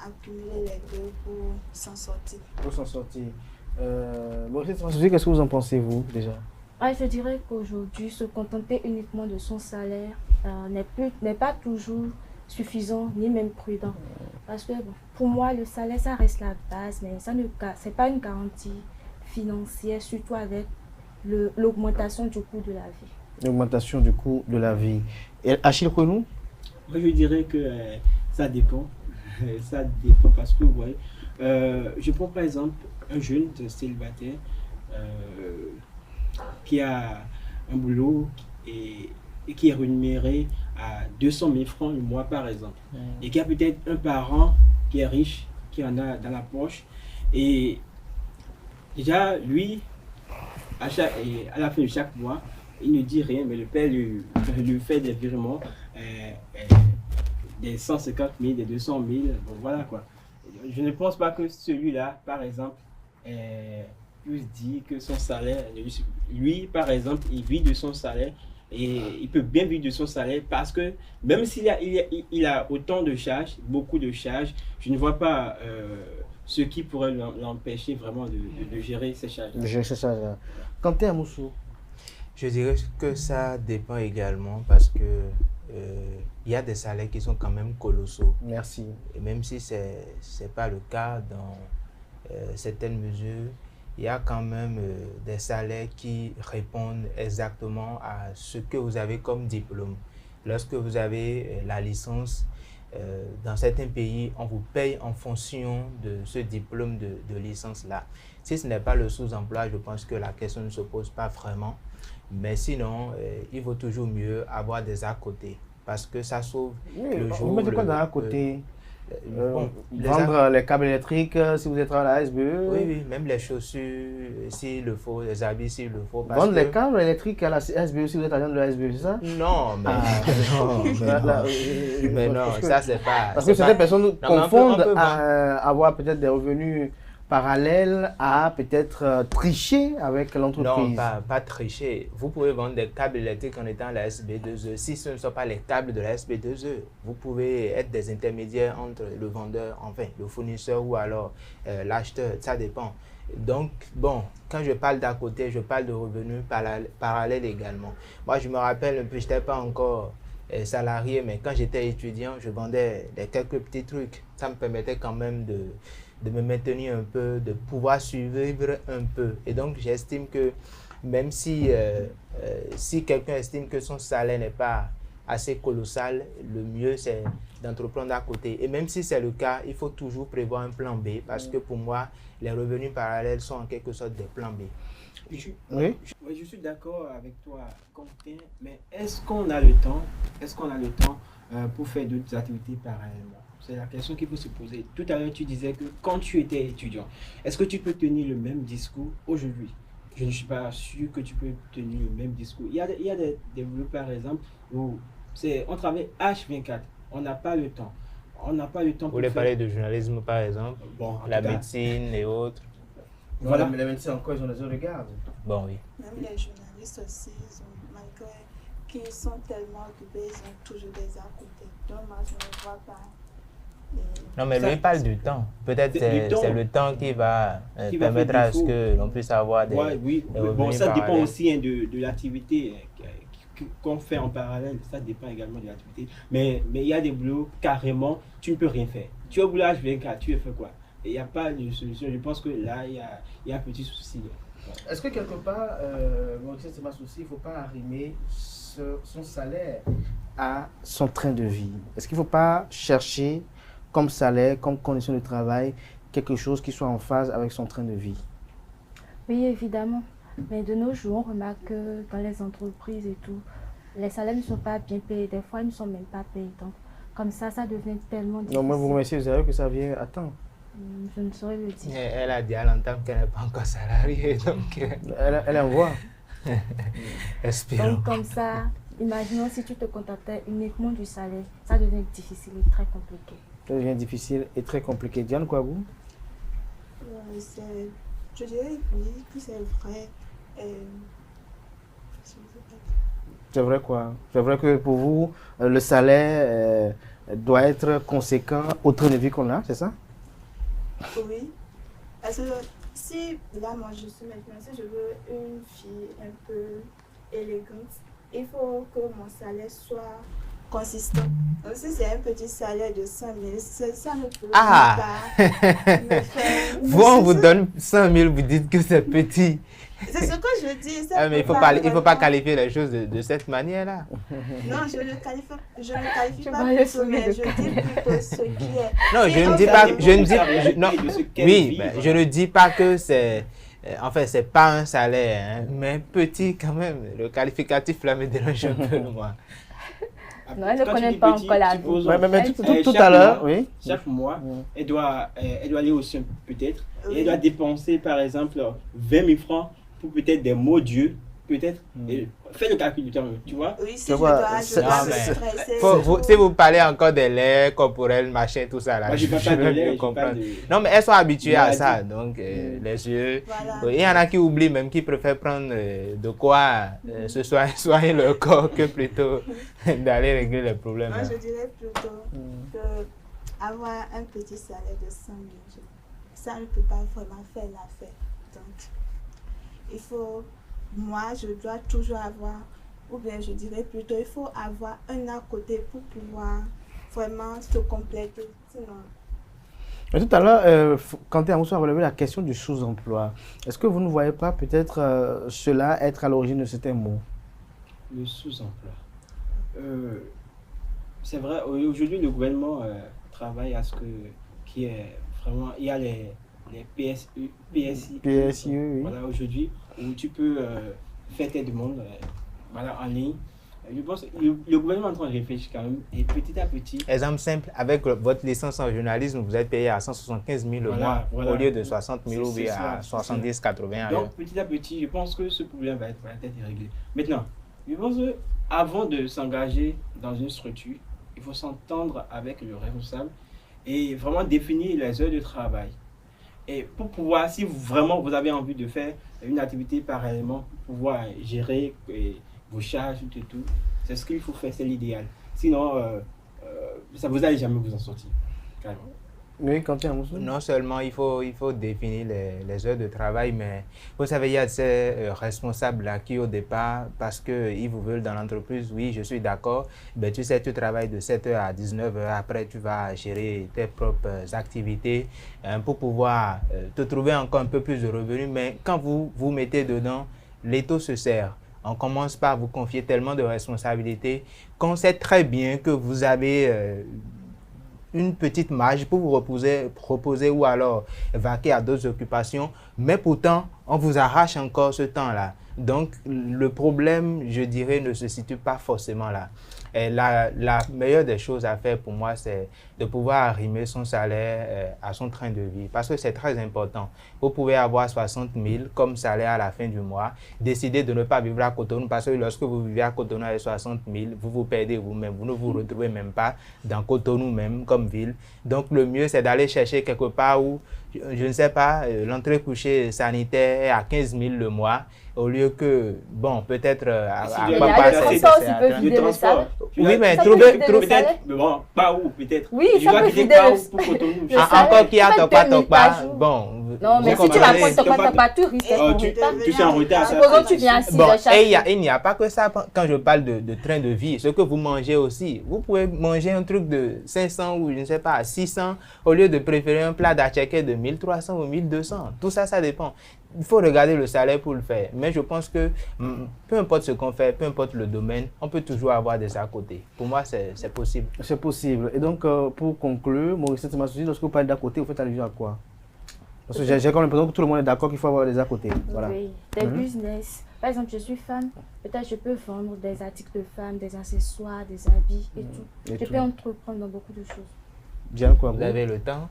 accumuler les deux pour s'en sortir. Pour s'en sortir. Qu'est-ce que vous en pensez, vous, déjà? Je dirais qu'aujourd'hui, se contenter uniquement de son salaire n'est pas toujours suffisant ni même prudent. Parce que pour moi, le salaire, ça reste la base, mais ce n'est pas une garantie financière, surtout avec l'augmentation du coût de la vie. L'augmentation du coût de la vie. Et Achille Renou? Moi, je dirais que ça dépend. Ça dépend parce que, vous voyez, je prends par exemple un jeune célibataire qui a un boulot et qui est rémunéré à 200 000 francs le mois, par exemple. Et qui a peut-être un parent qui est riche, qui en a dans la poche. Et déjà, lui, à la fin de chaque mois, il ne dit rien, mais le père lui fait des virements, des 150 000, des 200 000, bon voilà quoi. Je ne pense pas que celui-là, par exemple, puisse dire que son salaire, lui, par exemple, il vit de son salaire et il peut bien vivre de son salaire parce que même s'il a autant de charges, beaucoup de charges, je ne vois pas ce qui pourrait l'empêcher vraiment de gérer ces charges. De gérer ces charges. Quentin Amoussou? Je dirais que ça dépend également parce que il y a des salaires qui sont quand même colossaux. Merci. Et même si ce n'est pas le cas dans certaines mesures, il y a quand même des salaires qui répondent exactement à ce que vous avez comme diplôme. Lorsque vous avez la licence, dans certains pays, on vous paye en fonction de ce diplôme de licence-là. Si ce n'est pas le sous-emploi, je pense que la question ne se pose pas vraiment. Mais sinon, il vaut toujours mieux avoir des à côté parce que ça sauve le jour. Vous mettez quoi dans à côté? Vendre les câbles électriques si vous êtes à la SBE? Oui, même les chaussures s'il le faut, les habits s'il le faut. Vendre les câbles électriques à la SBE si vous êtes agent de la SBE, c'est ça? Non, mais non, ça c'est pas... Parce que certaines personnes confondent à avoir peut-être des revenus parallèle à peut-être tricher avec l'entreprise? Non, pas tricher. Vous pouvez vendre des câbles électriques en étant la SB2E. Si ce ne sont pas les câbles de la SB2E, vous pouvez être des intermédiaires entre le vendeur, enfin le fournisseur ou alors l'acheteur, ça dépend. Donc, bon, quand je parle d'à côté, je parle de revenus parallèles également. Moi, je me rappelle un peu, je n'étais pas encore salarié, mais quand j'étais étudiant, je vendais quelques petits trucs. Ça me permettait quand même de me maintenir un peu, de pouvoir survivre un peu. Et donc, j'estime que même si quelqu'un estime que son salaire n'est pas assez colossal, le mieux, c'est d'entreprendre à côté. Et même si c'est le cas, il faut toujours prévoir un plan B parce que pour moi, les revenus parallèles sont en quelque sorte des plans B. Je suis d'accord avec toi, Quentin, mais est-ce qu'on a le temps pour faire d'autres activités parallèlement? C'est la question qu'il faut se poser. Tout à l'heure, tu disais que quand tu étais étudiant, est-ce que tu peux tenir le même discours aujourd'hui? Je ne suis pas sûr que tu peux tenir le même discours. Il y a des boulots, par exemple, où on travaille H24. On n'a pas le temps. On n'a pas le temps pour faire... Vous voulez parler de journalisme, par exemple, la médecine et autres. Voilà, mais les médecins encore, ils ont des heures de garde. Bon, oui. Même les journalistes aussi, malgré qu'ils sont tellement occupés, ils ont toujours des à côté. Donc moi, je ne vois pas. Non, mais lui, il parle du temps. Peut-être c'est le temps qui va permettre à ce que l'on puisse avoir des revenus bon, ça parallèles. dépend aussi de l'activité qu'on fait en parallèle. Ça dépend également de l'activité. Mais il y a des boulots, carrément, tu ne peux rien faire. Tu es au boulot H24, tu fais quoi? Il n'y a pas de solution. Je pense que là, il y a un petit souci. Est-ce que quelque part, c'est ma souci, il ne faut pas arrimer son salaire à son train de vie? Est-ce qu'il ne faut pas chercher comme salaire, comme condition de travail, quelque chose qui soit en phase avec son train de vie? Oui, évidemment. Mais de nos jours, on remarque que dans les entreprises et tout, les salaires ne sont pas bien payés. Des fois, ils ne sont même pas payés. Donc, comme ça devient tellement difficile. Non, moi, vous remerciez, vous savez que ça vient à temps. Je ne saurais le dire. Elle a dit à l'entame qu'elle n'est pas encore salariée. Donc elle envoie. Espérons. Donc, comme ça, imaginons si tu te contentais uniquement du salaire, ça devient difficile et très compliqué. Ça devient difficile et très compliqué. Diane, quoi, vous? Je dirais oui, que c'est vrai. C'est vrai quoi? C'est vrai que pour vous, le salaire doit être conséquent au train de vie qu'on a, c'est ça? Oui. Parce que si, là, moi, je suis maintenant, si je veux une fille un peu élégante, il faut que mon salaire soit consistant. Donc, si c'est un petit salaire de 100 000, ça ne peut pas me faire... Vous, on vous donne 100 000, vous dites que c'est petit. C'est ce que je dis. Mais il ne faut pas qualifier les choses de cette manière-là. Non, je ne qualifie pas plutôt, mais je dis plutôt ce qui est... Non, je ne dis pas... Je ne dis pas que c'est... En fait, c'est pas un salaire, hein, mais petit quand même. Le qualificatif là me dérange un peu, moi. Non, elle ne connaît pas encore la vie. Tout à l'heure, oui. Chaque mois, elle doit aller au sein peut-être. Et elle doit dépenser, par exemple, 20 000 francs pour peut-être des mots Dieu, peut-être. Fais le calcul du temps, tu vois. Oui, si je dois si vous parlez encore des laits corporels, machin, tout ça là, moi, je veux mieux comprendre. Non, mais elles sont habituées à ça, donc les yeux. Voilà. Il y en a qui oublient même, qui préfèrent prendre de quoi se soigner leur corps que plutôt d'aller régler les problèmes. Moi, je dirais plutôt que avoir un petit salaire de 100 000, ça ne peut pas vraiment faire l'affaire. Donc, il faut... Moi, je dois toujours avoir, ou bien je dirais plutôt, il faut avoir un à côté pour pouvoir vraiment se compléter. Sinon... Mais tout à l'heure, Kanté Amoussou a relevé la question du sous-emploi. Est-ce que vous ne voyez pas peut-être cela être à l'origine de certains mots? Le sous-emploi. C'est vrai, aujourd'hui, le gouvernement travaille à ce qu'il y ait vraiment, il y a les PSI, oui. Voilà, aujourd'hui, où tu peux faire tes demandes en ligne. Je pense que le gouvernement est en train de réfléchir quand même, et petit à petit... Exemple simple, avec votre licence en journalisme, vous êtes payé à 175 000 le mois, au lieu de 60 000 ou bien à 70, 80 000. Donc petit à petit, je pense que ce problème va être réglé. Maintenant, je pense qu'avant de s'engager dans une structure, il faut s'entendre avec le responsable et vraiment définir les heures de travail. Et pour pouvoir, si vraiment vous avez envie de faire une activité parallèlement, pour pouvoir gérer vos charges et tout, c'est ce qu'il faut faire, c'est l'idéal. Sinon, ça vous allez jamais vous en sortir. Carrément. Oui, quand tu non seulement il faut définir les heures de travail, mais vous savez, il y a ces responsables-là qui au départ, parce qu'ils vous veulent dans l'entreprise, oui, je suis d'accord, ben, tu sais, tu travailles de 7h à 19h, après tu vas gérer tes propres activités pour pouvoir te trouver encore un peu plus de revenus, mais quand vous vous mettez dedans, l'étau se serre. On commence par vous confier tellement de responsabilités qu'on sait très bien que vous avez... une petite marge pour vous reposer ou alors vaquer à d'autres occupations, mais pourtant, on vous arrache encore ce temps-là. Donc, le problème, je dirais, ne se situe pas forcément là. Et la meilleure des choses à faire pour moi, c'est de pouvoir arrimer son salaire à son train de vie. Parce que c'est très important. Vous pouvez avoir 60 000 comme salaire à la fin du mois, décider de ne pas vivre à Cotonou, parce que lorsque vous vivez à Cotonou avec 60 000, vous vous perdez vous-même. Vous ne vous retrouvez même pas dans Cotonou même comme ville. Donc, le mieux, c'est d'aller chercher quelque part où, je ne sais pas, l'entrée couchée sanitaire est à 15 000 le mois, au lieu que, bon, peut-être oui, mais trouver peut-être, bon, pas où, peut-être. Oui, ça peut vider encore qui a Tokpa, bon. Non, mais si tu vas Tokpa, tu risques tu es en retard. Supposons que tu viens à 6 heures chaque jour. Et il n'y a pas que ça quand je parle de train de vie. Ce que vous mangez aussi. Vous pouvez manger un truc de 500 ou je ne sais pas, 600 au lieu de préférer un plat d'achèque de 1300 ou 1200. Tout ça, ça dépend. Il faut regarder le salaire pour le faire. Mais je pense que peu importe ce qu'on fait, peu importe le domaine, on peut toujours avoir des à côté. Pour moi, c'est possible. C'est possible. Et donc, pour conclure, Maurice Massoudi, lorsque vous parlez d'à côté, vous faites allusion à quoi? Parce que j'ai comme l'impression que tout le monde est d'accord qu'il faut avoir des à côté. Voilà. Oui, des business. Par exemple, je suis femme, peut-être je peux vendre des articles de femmes, des accessoires, des habits et tout. Je peux entreprendre dans beaucoup de choses. Bien quoi. Vous avez le temps?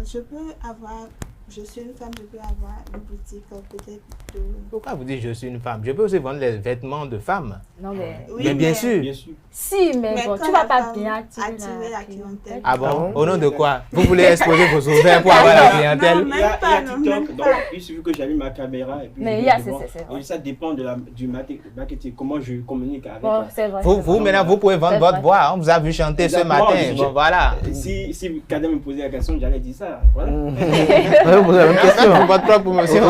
Je peux avoir Je suis une femme, je peux avoir une boutique peut-être de... Pourquoi vous dites je suis une femme? Je peux aussi vendre les vêtements de femmes. Non, mais... Oui, mais bien sûr. Si, mais bon, tu ne vas pas bien attirer la clientèle. Ah bon? Au nom de quoi? Vous voulez exposer vos ouvriers pour avoir la clientèle? Il y a TikTok, donc il suffit que j'allume ma caméra et puis mais ça dépend du marketing, comment je communique avec. Bon, c'est vrai. Vous, maintenant, vous pouvez vendre votre voix. On vous a vu chanter ce matin. Bon, voilà. Si Kadem me posait la question, j'allais dire ça. Voilà. Vous avez la même question. Votre propre promotion.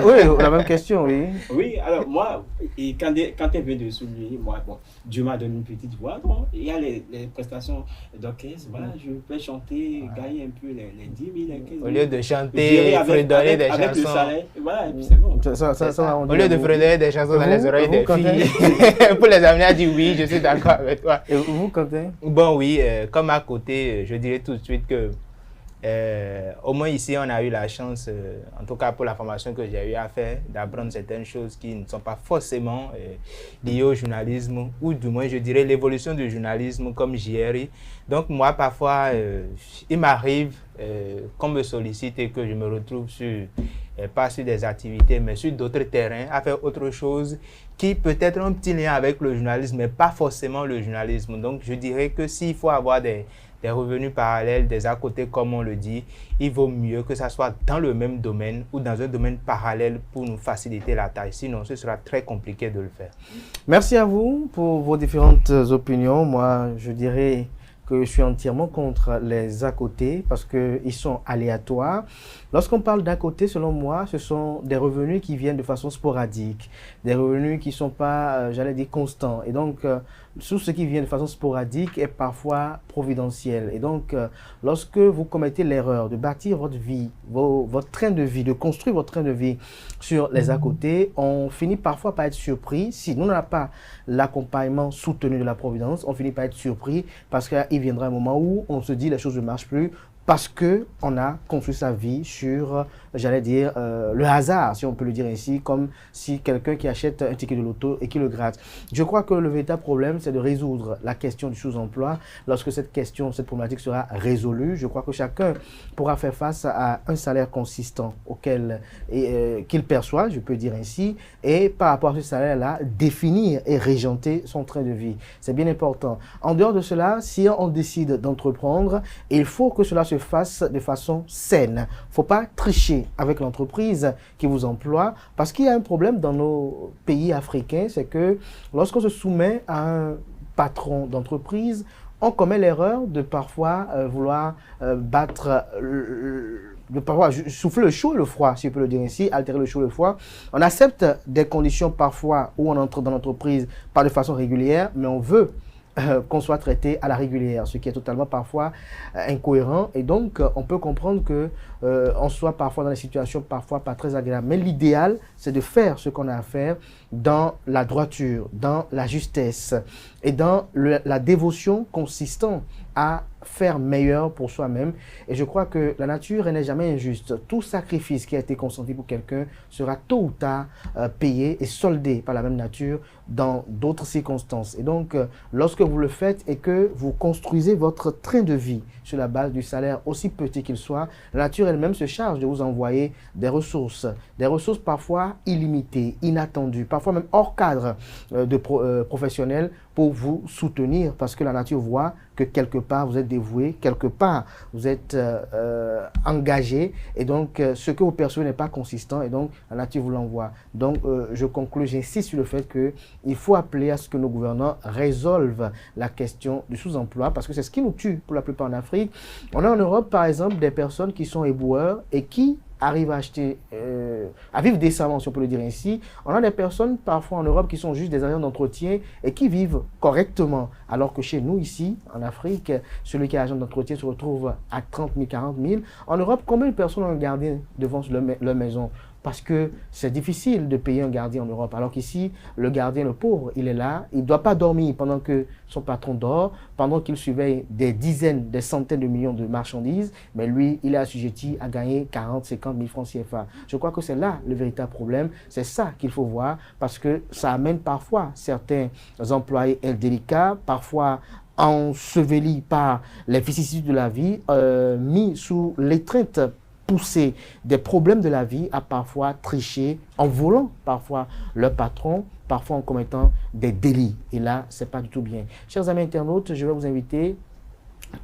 Oui, la même question, oui. Oui, alors moi, et quand elle vient de souligner, moi, bon, Dieu m'a donné une petite voix. Bon, il y a les prestations d'orchestre. Voilà, je peux chanter, gagner un peu les 10 000, les 15 000. Au lieu de chanter, fredonner des chansons. Avec le salaire, voilà, et puis c'est bon. Au lieu de fredonner des chansons dans les oreilles des filles, pour les amener à dire oui, je suis d'accord avec toi. Et vous, Quentin? Bon, oui, comme à côté, je dirais tout de suite que au moins ici, on a eu la chance, en tout cas pour la formation que j'ai eu à faire, d'apprendre certaines choses qui ne sont pas forcément liées au journalisme, ou du moins, je dirais, l'évolution du journalisme comme JRI. Donc, moi, parfois, il m'arrive qu'on me sollicite et que je me retrouve pas sur des activités, mais sur d'autres terrains, à faire autre chose qui peut être un petit lien avec le journalisme, mais pas forcément le journalisme. Donc, je dirais que s'il faut avoir des revenus parallèles, des à côté comme on le dit, il vaut mieux que ça soit dans le même domaine ou dans un domaine parallèle pour nous faciliter la tâche. Sinon, ce sera très compliqué de le faire. Merci à vous pour vos différentes opinions. Moi, je dirais que je suis entièrement contre les à côté parce qu'ils sont aléatoires. Lorsqu'on parle d'à côté, selon moi, ce sont des revenus qui viennent de façon sporadique, des revenus qui ne sont pas, j'allais dire, constants. Et donc, tout ce qui vient de façon sporadique est parfois providentiel. Et donc, lorsque vous commettez l'erreur de bâtir votre vie, votre train de vie, de construire votre train de vie sur les à côté, on finit parfois par être surpris. Si nous n'avons pas l'accompagnement soutenu de la Providence, on finit par être surpris parce qu'il viendra un moment où on se dit les choses ne marchent plus, parce qu'on a construit sa vie sur, j'allais dire, le hasard, si on peut le dire ainsi, comme si quelqu'un qui achète un ticket de loto et qui le gratte. Je crois que le véritable problème, c'est de résoudre la question du sous-emploi. Lorsque cette problématique sera résolue, je crois que chacun pourra faire face à un salaire consistant qu'il perçoit, je peux dire ainsi, et par rapport à ce salaire-là, définir et régenter son train de vie. C'est bien important. En dehors de cela, si on décide d'entreprendre, il faut que cela se fasse de façon saine. Il ne faut pas tricher avec l'entreprise qui vous emploie parce qu'il y a un problème dans nos pays africains, c'est que lorsqu'on se soumet à un patron d'entreprise, on commet l'erreur de parfois vouloir souffler le chaud et le froid, si je peux le dire ainsi, altérer le chaud et le froid. On accepte des conditions parfois où on entre dans l'entreprise pas de façon régulière, mais on veut qu'on soit traité à la régulière, ce qui est totalement parfois incohérent. Et donc, on peut comprendre qu'on soit parfois dans des situations parfois pas très agréables. Mais l'idéal, c'est de faire ce qu'on a à faire dans la droiture, dans la justesse et dans la dévotion consistant à faire meilleur pour soi-même. Et je crois que la nature n'est jamais injuste. Tout sacrifice qui a été consenti pour quelqu'un sera tôt ou tard payé et soldé par la même nature dans d'autres circonstances. Et donc, lorsque vous le faites et que vous construisez votre train de vie sur la base du salaire aussi petit qu'il soit, la nature elle-même se charge de vous envoyer des ressources parfois illimitées, inattendues, parfois même hors cadre professionnel pour vous soutenir parce que la nature voit que quelque part vous êtes dévoué, quelque part vous êtes engagé et donc ce que vous percevez n'est pas consistant et donc la nature vous l'envoie. Donc je conclus, j'insiste sur le fait qu'il faut appeler à ce que nos gouvernants résolvent la question du sous-emploi parce que c'est ce qui nous tue pour la plupart en Afrique. On a en Europe par exemple des personnes qui sont éboueurs et qui arrivent à vivre décemment, si on peut le dire ainsi. On a des personnes parfois en Europe qui sont juste des agents d'entretien et qui vivent correctement. Alors que chez nous ici, en Afrique, celui qui est agent d'entretien se retrouve à 30 000, 40 000. En Europe, combien de personnes ont un gardien devant leur maison? Parce que c'est difficile de payer un gardien en Europe. Alors qu'ici, le gardien, le pauvre, il est là. Il ne doit pas dormir pendant que son patron dort, pendant qu'il surveille des dizaines, des centaines de millions de marchandises. Mais lui, il est assujetti à gagner 40, 50 000 francs CFA. Je crois que c'est là le véritable problème. C'est ça qu'il faut voir parce que ça amène parfois certains employés délicats, parfois ensevelis par les vicissitudes de la vie, mis sous l'étreinte pousser des problèmes de la vie à parfois tricher en volant parfois leur patron, parfois en commettant des délits. Et là, ce n'est pas du tout bien. Chers amis internautes, je vais vous inviter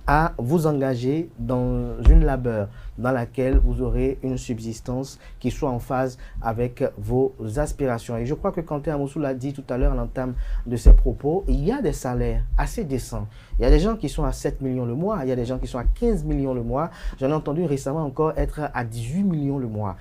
à vous engager dans une labeur dans laquelle vous aurez une subsistance qui soit en phase avec vos aspirations. Et je crois que Kanté Amoussou l'a dit tout à l'heure à l'entame de ses propos, il y a des salaires assez décents. Il y a des gens qui sont à 7 millions le mois, il y a des gens qui sont à 15 millions le mois. J'en ai entendu récemment encore être à 18 millions le mois.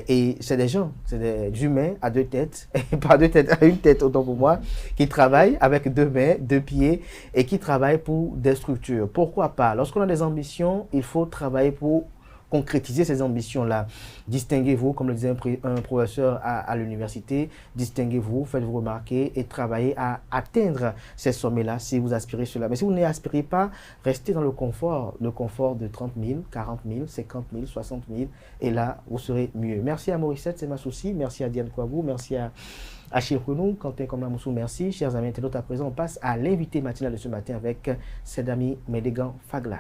Et c'est des gens, c'est des humains à deux têtes, et pas deux têtes, à une tête autant pour moi, qui travaillent avec deux mains, deux pieds et qui travaillent pour des structures. Pourquoi pas? Lorsqu'on a des ambitions, il faut travailler pour concrétiser ces ambitions-là. Distinguez-vous, comme le disait un professeur à l'université, distinguez-vous, faites-vous remarquer et travaillez à atteindre ces sommets-là si vous aspirez cela. Mais si vous n'y aspirez pas, restez dans le confort de 30 000, 40 000, 50 000, 60 000, et là, vous serez mieux. Merci à Morissette, c'est ma souci. Merci à Diane Kouabou, merci à Achille Kounou, Kanté Amoussou, merci. Chers amis internautes, à présent, on passe à l'invité matinal de ce matin avec Sedami Médégan Fagla.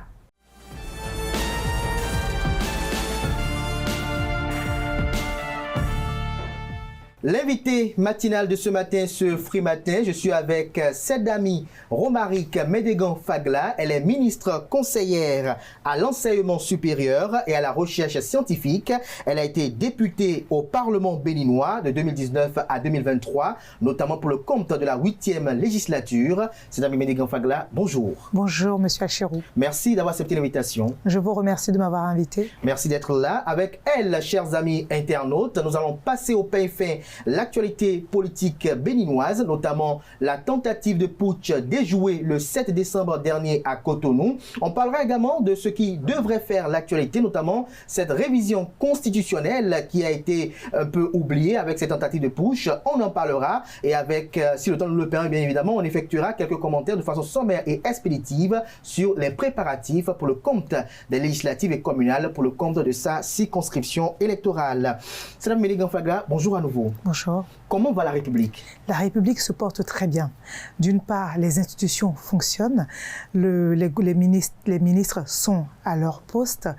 L'invité matinal de ce matin, ce Free Matin, je suis avec Sedami Romaric Médégan Fagla. Elle est ministre conseillère à l'enseignement supérieur et à la recherche scientifique. Elle a été députée au Parlement béninois de 2019 à 2023, notamment pour le compte de la 8e législature. Sedami Médégan Fagla, bonjour. Bonjour, monsieur Achirou. Merci d'avoir accepté l'invitation. Je vous remercie de m'avoir invité. Merci d'être là. Avec elle, chers amis internautes, nous allons passer au pain fin l'actualité politique béninoise, notamment la tentative de putsch déjouée le 7 décembre dernier à Cotonou. On parlera également de ce qui devrait faire l'actualité, notamment cette révision constitutionnelle qui a été un peu oubliée avec cette tentative de putsch. On en parlera et avec, si le temps nous le permet bien évidemment, on effectuera quelques commentaires de façon sommaire et expéditive sur les préparatifs pour le compte des législatives et communales pour le compte de sa circonscription électorale. Sedami Médégan Fagla, bonjour à nouveau. Bonjour. Comment va la République? La République se porte très bien. D'une part, les institutions fonctionnent, les ministres sont à leur poste,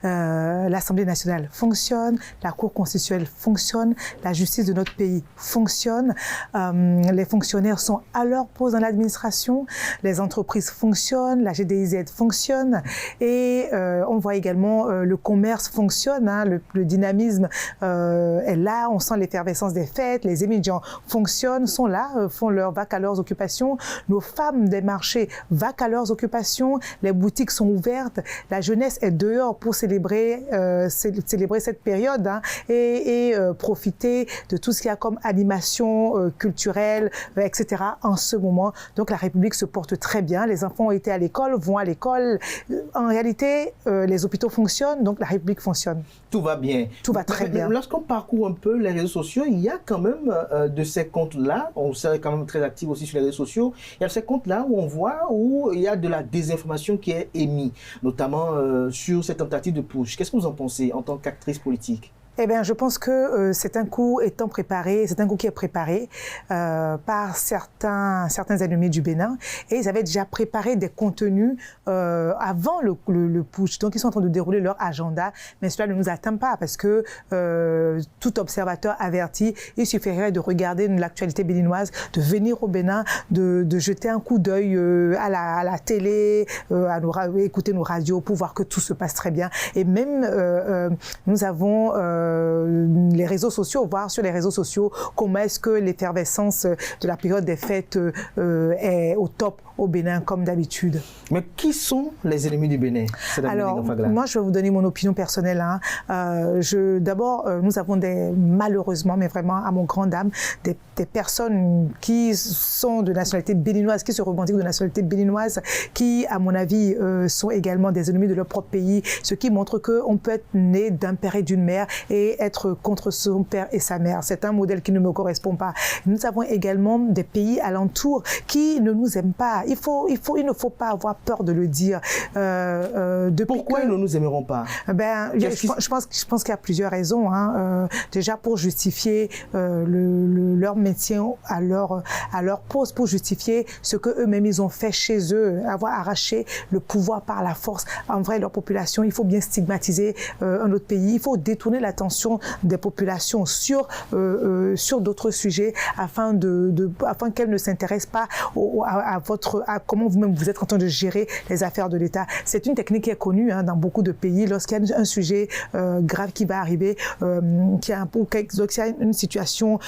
l'Assemblée nationale fonctionne, la Cour constitutionnelle fonctionne, la justice de notre pays fonctionne, les fonctionnaires sont à leur poste dans l'administration, les entreprises fonctionnent, la GDIZ fonctionne et on voit également le commerce fonctionne, hein, le dynamisme est là, on sent l'effervescence des fêtes, les étudiants fonctionnent, sont là, font leur vac à leurs occupations. Nos femmes des marchés vac à leurs occupations. Les boutiques sont ouvertes. La jeunesse est dehors pour célébrer cette période hein, et profiter de tout ce qu'il y a comme animation culturelle, etc. en ce moment. Donc la République se porte très bien. Les enfants ont été à l'école, vont à l'école. En réalité, les hôpitaux fonctionnent, donc la République fonctionne. Tout va bien. Tout va très bien. Lorsqu'on parcourt un peu les réseaux sociaux, il y a quand même de ces comptes-là, on serait quand même très actif aussi sur les réseaux sociaux, il y a ces comptes-là où on voit où il y a de la désinformation qui est émise, notamment sur cette tentative de push. Qu'est-ce que vous en pensez en tant qu'actrice politique? Eh bien, je pense que c'est un coup étant préparé, c'est un coup qui est préparé par certains ennemis du Bénin et ils avaient déjà préparé des contenus avant le putsch. Donc, ils sont en train de dérouler leur agenda, mais cela ne nous atteint pas parce que tout observateur averti, il suffirait de regarder l'actualité béninoise, de venir au Bénin, de jeter un coup d'œil à la télé, écouter nos radios pour voir que tout se passe très bien. Et même, nous avons les réseaux sociaux, voir sur les réseaux sociaux comment est-ce que l'effervescence de la période des fêtes est au top au Bénin comme d'habitude. Mais qui sont les ennemis du Bénin? Alors, moi je vais vous donner mon opinion personnelle. Hein. D'abord, nous avons malheureusement, mais vraiment à mon grand dam, des personnes qui sont de nationalité béninoise, qui se revendiquent de nationalité béninoise, qui, à mon avis, sont également des ennemis de leur propre pays, ce qui montre qu'on peut être né d'un père et d'une mère et être contre son père et sa mère. C'est un modèle qui ne me correspond pas. Nous avons également des pays alentours qui ne nous aiment pas. Il ne faut pas avoir peur de le dire. Pourquoi ils ne nous aimeront pas? Je pense qu'il y a plusieurs raisons. Déjà pour justifier leur maintien à leur poste, pour justifier ce qu'eux-mêmes ils ont fait chez eux, avoir arraché le pouvoir par la force envers leur population. Il faut bien stigmatiser un autre pays. Il faut détourner l'attention des populations sur d'autres sujets afin qu'elles ne s'intéressent pas à comment vous-même vous êtes en train de gérer les affaires de l'État. C'est une technique qui est connue dans beaucoup de pays. Lorsqu'il y a un sujet grave qui va arriver, qu'il y a une situation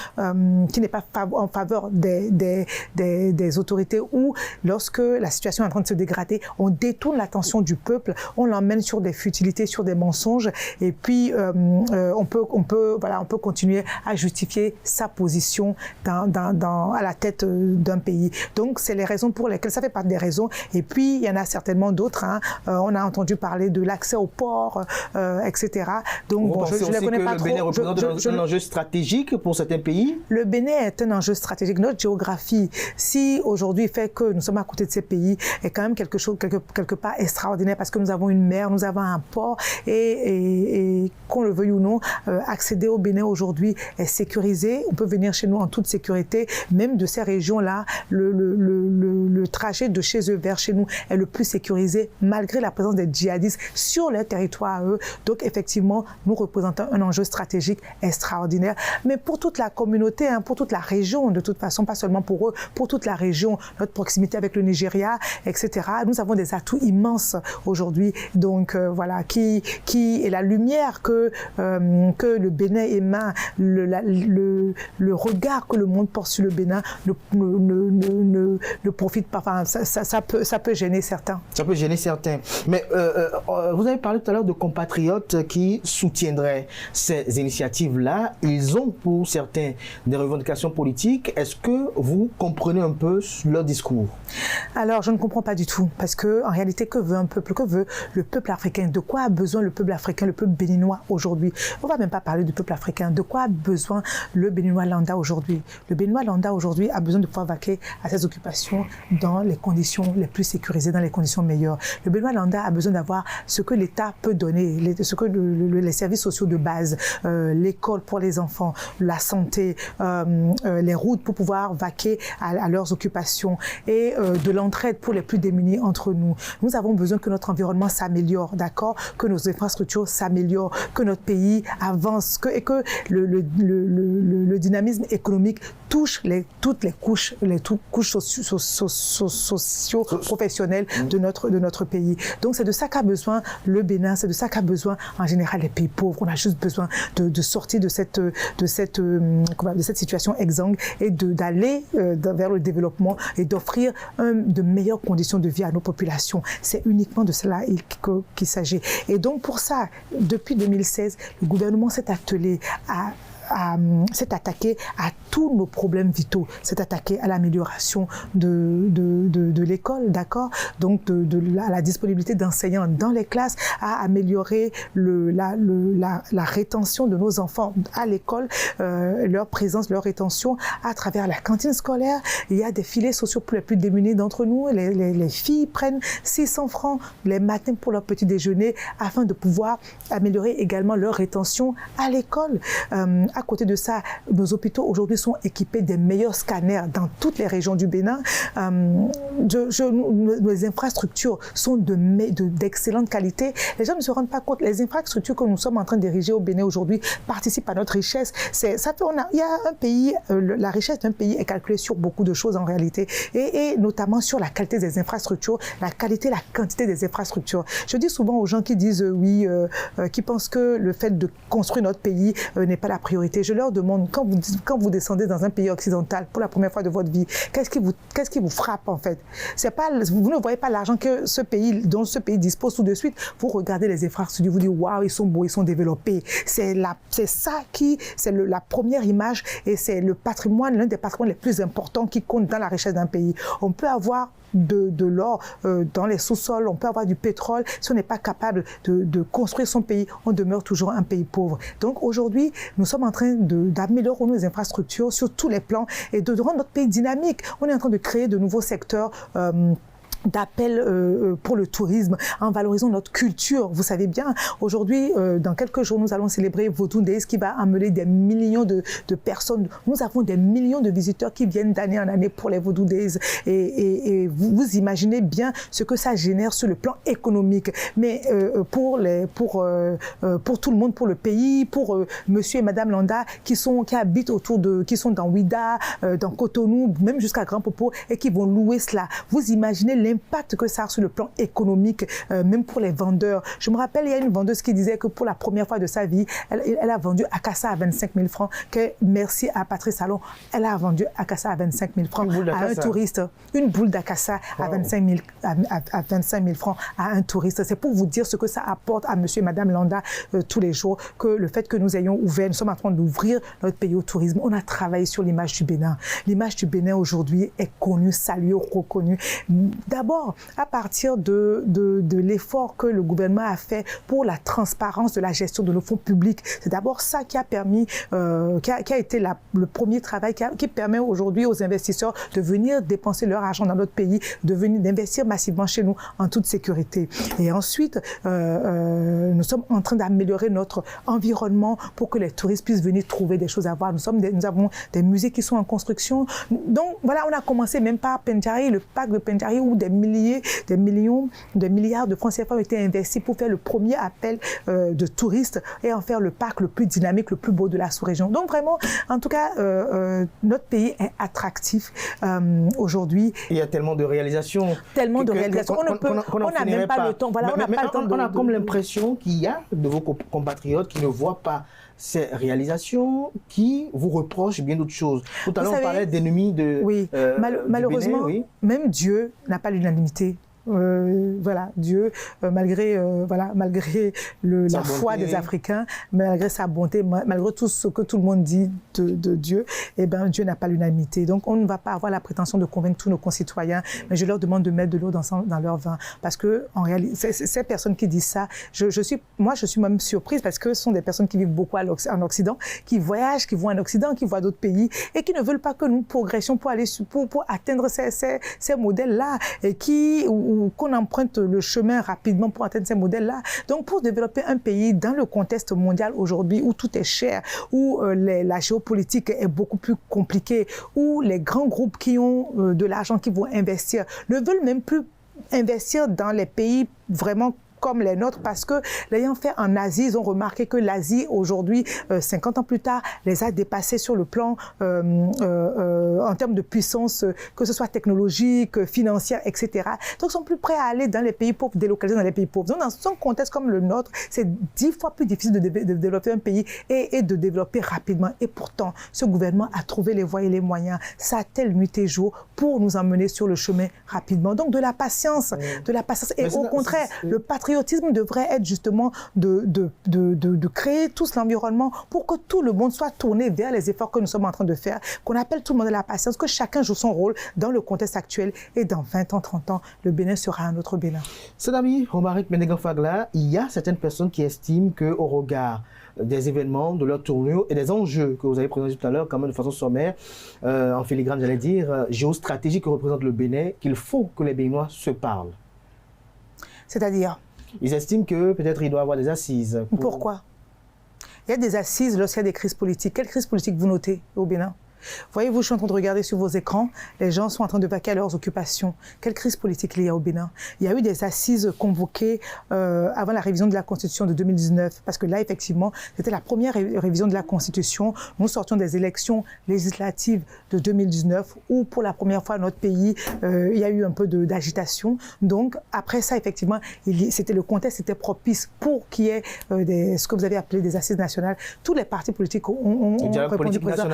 qui n'est pas en faveur des autorités, ou lorsque la situation est en train de se dégrader, on détourne l'attention du peuple, on l'emmène sur des futilités, sur des mensonges, et puis on peut continuer à justifier sa position à la tête d'un pays. Donc c'est les raisons pour lesquelles, ça fait partie des raisons, et puis il y en a certainement d'autres. On a entendu parler de l'accès au port, etc. Donc bon, je ne les connais pas trop. Le Bénin représente un enjeu stratégique pour certains pays? Le Bénin est un enjeu stratégique. Notre géographie, si aujourd'hui fait que nous sommes à côté de ces pays, est quand même quelque chose, quelque part extraordinaire, parce que nous avons une mer, nous avons un port, et qu'on le veuille ou non, accéder au Bénin aujourd'hui est sécurisé. On peut venir chez nous en toute sécurité. Même de ces régions-là, le trajet de chez eux vers chez nous est le plus sécurisé, malgré la présence des djihadistes sur leur territoire à eux. Donc effectivement, nous représentons un enjeu stratégique extraordinaire. Mais pour toute la communauté, pour toute la région, de toute façon, pas seulement pour eux, pour toute la région, notre proximité avec le Nigeria, etc. Nous avons des atouts immenses aujourd'hui. Donc voilà, qui est la lumière que le Bénin émet, le regard que le monde porte sur le Bénin ne profite pas. Enfin, ça peut gêner certains. Ça peut gêner certains. Mais vous avez parlé tout à l'heure de compatriotes qui soutiendraient ces initiatives-là. Ils ont pour certains des revendications politiques. Est-ce que vous comprenez un peu leur discours? Alors, je ne comprends pas du tout. Parce que en réalité, que veut un peuple? Que veut le peuple africain? De quoi a besoin le peuple africain, le peuple béninois aujourd'hui? On ne va même pas parler du peuple africain. De quoi a besoin le béninois lambda aujourd'hui? Le béninois lambda aujourd'hui a besoin de pouvoir vaquer à ses occupations dans les conditions les plus sécurisées, dans les conditions meilleures. Le béninois lambda a besoin d'avoir ce que l'État peut donner, les services sociaux de base, l'école pour les enfants, la santé, les routes pour pouvoir vaquer à leurs occupations, et de l'entraide pour les plus démunis entre nous. Nous avons besoin que notre environnement s'améliore, d'accord, que nos infrastructures s'améliorent, que notre pays avance, et que le dynamisme économique touche toutes les couches socio-professionnelles de notre pays. Donc c'est de ça qu'a besoin le Bénin, c'est de ça qu'a besoin en général les pays pauvres. On a juste besoin de sortir de cette situation exsangue et d'aller vers le développement et d'offrir de meilleures conditions de vie à nos populations. C'est uniquement de cela qu'il s'agit. Et donc pour ça, depuis 2016, le gouvernement s'est attelé s'est attaqué à tous nos problèmes vitaux, s'est attaqué à l'amélioration de l'école, d'accord, donc à la disponibilité d'enseignants dans les classes, à améliorer la rétention de nos enfants à l'école, leur présence, leur rétention à travers la cantine scolaire. Il y a des filets sociaux pour les plus démunis d'entre nous. Les filles prennent 600 francs les matins pour leur petit déjeuner afin de pouvoir améliorer également leur rétention à l'école. À côté de ça, nos hôpitaux aujourd'hui sont équipés des meilleurs scanners dans toutes les régions du Bénin. Nos infrastructures sont d'excellente qualité. Les gens ne se rendent pas compte. Les infrastructures que nous sommes en train d'ériger au Bénin aujourd'hui participent à notre richesse. Il y a un pays, la richesse d'un pays est calculée sur beaucoup de choses en réalité, et notamment sur la qualité des infrastructures, la qualité, la quantité des infrastructures. Je dis souvent aux gens qui disent qui pensent que le fait de construire notre pays n'est pas la priorité. Je leur demande, quand vous descendez dans un pays occidental pour la première fois de votre vie, qu'est-ce qui vous frappe en fait? Vous ne voyez pas l'argent dont ce pays dispose tout de suite. Vous regardez les infrastructures, vous dites waouh, ils sont beaux, ils sont développés. C'est la première image, et c'est l'un des patrimoines les plus importants qui compte dans la richesse d'un pays. On peut avoir de l'or dans les sous-sols, on peut avoir du pétrole. Si on n'est pas capable de construire son pays, on demeure toujours un pays pauvre. Donc aujourd'hui, nous sommes en train d'améliorer nos infrastructures sur tous les plans et de rendre notre pays dynamique. On est en train de créer de nouveaux secteurs d'appel pour le tourisme, en valorisant notre culture. Vous savez bien, aujourd'hui, dans quelques jours, nous allons célébrer Vodou Days qui va amener des millions de personnes. Nous avons des millions de visiteurs qui viennent d'année en année pour les Vodou Days. Et vous imaginez bien ce que ça génère sur le plan économique. Mais pour tout le monde, pour le pays, pour monsieur et madame Landa qui habitent qui sont dans Ouida, dans Cotonou, même jusqu'à Grand Popo et qui vont louer cela. Vous imaginez l'impact que ça a sur le plan économique, même pour les vendeurs. Je me rappelle, il y a une vendeuse qui disait que pour la première fois de sa vie, elle a vendu Akassa à 25 000 francs, que merci à Patrice Salon, elle a vendu Akassa à 25 000 francs à un touriste. Une boule d'Akassa à 25 000 francs à un touriste. C'est pour vous dire ce que ça apporte à monsieur et madame Landa tous les jours, que le fait que nous ayons ouvert, nous sommes en train d'ouvrir notre pays au tourisme. On a travaillé sur l'image du Bénin. L'image du Bénin aujourd'hui est connue, saluée, reconnue. D'abord, à partir de l'effort que le gouvernement a fait pour la transparence de la gestion de nos fonds publics, c'est d'abord ça qui a permis, qui a été le premier travail qui permet aujourd'hui aux investisseurs de venir dépenser leur argent dans notre pays, d'investir massivement chez nous en toute sécurité. Et ensuite, nous sommes en train d'améliorer notre environnement pour que les touristes puissent venir trouver des choses à voir. Nous avons des musées qui sont en construction. Donc voilà, on a commencé même par Pendjari, le parc de Pendjari, où des millions, des milliards de francs CFA ont été investis pour faire le premier appel de touristes et en faire le parc le plus dynamique, le plus beau de la sous-région. Donc vraiment, en tout cas, notre pays est attractif aujourd'hui. Il y a tellement de réalisations. Tellement de réalisations. On n'a même pas le temps. Voilà, on a comme l'impression qu'il y a de vos compatriotes qui ne voient pas ces réalisations, qui vous reprochent bien d'autres choses. Tout à l'heure, on parlait d'ennemis de... Oui, malheureusement, Bénin, oui. Même Dieu n'a pas l'unanimité. Voilà, Dieu, malgré la foi des Africains, malgré sa bonté, malgré tout ce que tout le monde dit de Dieu, eh ben, Dieu n'a pas l'unanimité. Donc, on ne va pas avoir la prétention de convaincre tous nos concitoyens, mais je leur demande de mettre de l'eau dans leur vin. Parce que, en réalité, ces personnes qui disent ça, je suis même surprise parce que ce sont des personnes qui vivent beaucoup en Occident, qui voyagent, qui vont en Occident, qui voient d'autres pays et qui ne veulent pas que nous progressions pour atteindre ces modèles-là et qu'on emprunte le chemin rapidement pour atteindre ces modèles-là. Donc, pour développer un pays dans le contexte mondial aujourd'hui où tout est cher, où la géopolitique est beaucoup plus compliquée, où les grands groupes qui ont de l'argent, qui vont investir, ne veulent même plus investir dans les pays vraiment comme les nôtres, parce que l'ayant fait en Asie, ils ont remarqué que l'Asie, aujourd'hui, 50 ans plus tard, les a dépassés sur le plan en termes de puissance, que ce soit technologique, financière, etc. Donc, ils sont plus prêts à aller dans les pays pauvres, délocaliser dans les pays pauvres. Donc, dans un contexte comme le nôtre, c'est 10 fois plus difficile de développer un pays et de développer rapidement. Et pourtant, ce gouvernement a trouvé les voies et les moyens, s'attelle nuit et jour pour nous emmener sur le chemin rapidement. Donc, de la patience. Et au contraire, le patriotisme devrait être justement de créer tout l'environnement pour que tout le monde soit tourné vers les efforts que nous sommes en train de faire, qu'on appelle tout le monde à la patience, que chacun joue son rôle dans le contexte actuel et dans 20 ans, 30 ans, le Bénin sera un autre Bénin. Sadami Romaric Meneghan-Fagla, il y a certaines personnes qui estiment qu'au regard des événements, de leur tournure et des enjeux que vous avez présentés tout à l'heure, quand même de façon sommaire, en filigrane, j'allais dire, géostratégique que représente le Bénin, qu'il faut que les Béninois se parlent. C'est-à-dire ? Ils estiment que peut-être il doit y avoir des assises. Pourquoi ? Il y a des assises lorsqu'il y a des crises politiques. Quelle crise politique vous notez au Bénin ? Voyez-vous, je suis en train de regarder sur vos écrans, les gens sont en train de vaquer à leurs occupations. Quelle crise politique il y a au Bénin ? Il y a eu des assises convoquées avant la révision de la Constitution de 2019, parce que là, effectivement, c'était la première révision de la Constitution. Nous sortions des élections législatives de 2019, où pour la première fois, notre pays, il y a eu un peu d'agitation. Donc, après ça, effectivement, le contexte était propice pour qu'il y ait ce que vous avez appelé des assises nationales. Tous les partis politiques ont répondu présent.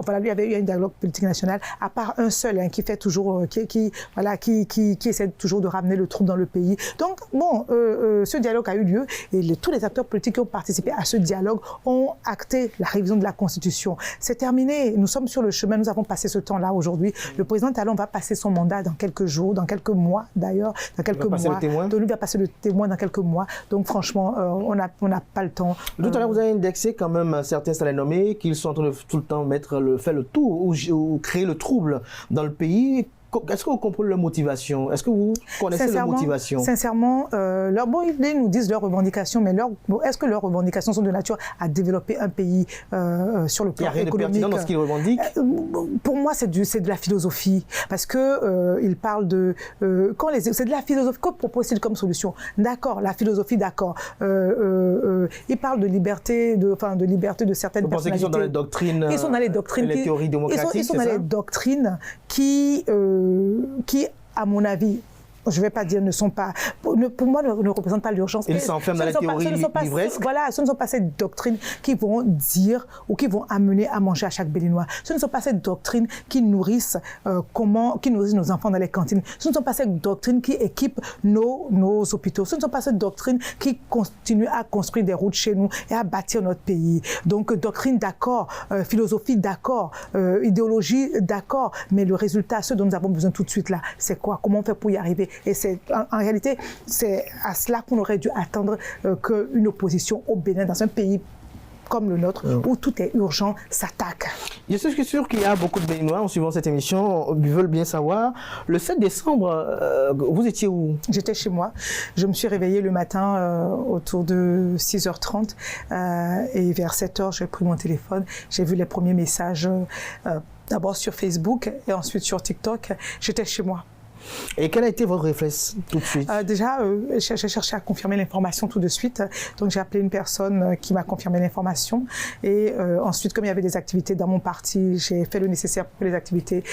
Voilà, lui avait eu un dialogue politique national, à part un seul qui fait toujours, qui essaie toujours de ramener le trouble dans le pays. Donc, bon, ce dialogue a eu lieu et tous les acteurs politiques qui ont participé à ce dialogue ont acté la révision de la Constitution. C'est terminé. Nous sommes sur le chemin. Nous avons passé ce temps-là aujourd'hui. Le président Talon va passer son mandat dans quelques jours, dans quelques mois d'ailleurs, dans quelques mois. Donc, lui va passer le témoin dans quelques mois. Donc, franchement, on n'a pas le temps. Tout à l'heure, vous avez indexé quand même certains salaires nommés qu'ils sont en train de tout le temps faire le tour ou créer le trouble dans le pays. Est-ce que vous comprenez leur motivation? Est-ce que vous connaissez leur motivation? Sincèrement, ils nous disent leurs revendications, mais est-ce que leurs revendications sont de nature à développer un pays sur le plan économique? Il n'y a rien de pertinent dans ce qu'ils revendiquent? Pour moi, c'est de la philosophie. Parce que ils parlent de... c'est de la philosophie. Que propose-t-il comme solution? D'accord, la philosophie, d'accord. Ils parlent de liberté, de liberté de certaines personnalités. Vous pensez qu'ils sont dans les doctrines, ils sont dans les doctrines les théories démocratiques, ils sont dans les doctrines qui, à mon avis, je ne vais pas dire ne sont pas, pour moi, ne représentent pas l'urgence. Ils s'enferment dans la théorie livresque. Voilà, ce ne sont pas ces doctrines qui vont dire ou qui vont amener à manger à chaque Béninois. Ce ne sont pas ces doctrines qui nourrissent nos enfants dans les cantines. Ce ne sont pas ces doctrines qui équipent nos hôpitaux. Ce ne sont pas ces doctrines qui continuent à construire des routes chez nous et à bâtir notre pays. Donc, doctrine d'accord, philosophie d'accord, idéologie d'accord, mais le résultat, ce dont nous avons besoin tout de suite là, c'est quoi? Comment on fait pour y arriver? Et en réalité, c'est à cela qu'on aurait dû attendre qu'une opposition au Bénin, dans un pays comme le nôtre, où tout est urgent, s'attaque. Je suis sûr qu'il y a beaucoup de Béninois, en suivant cette émission, veulent bien savoir. Le 7 décembre, vous étiez où? J'étais chez moi. Je me suis réveillée le matin autour de 6h30 et vers 7h, j'ai pris mon téléphone. J'ai vu les premiers messages, d'abord sur Facebook et ensuite sur TikTok. J'étais chez moi. Et quel a été votre réflexe tout de suite? Déjà, j'ai cherché à confirmer l'information tout de suite. Donc, j'ai appelé une personne qui m'a confirmé l'information. Et ensuite, comme il y avait des activités dans mon parti, j'ai fait le nécessaire pour que les activités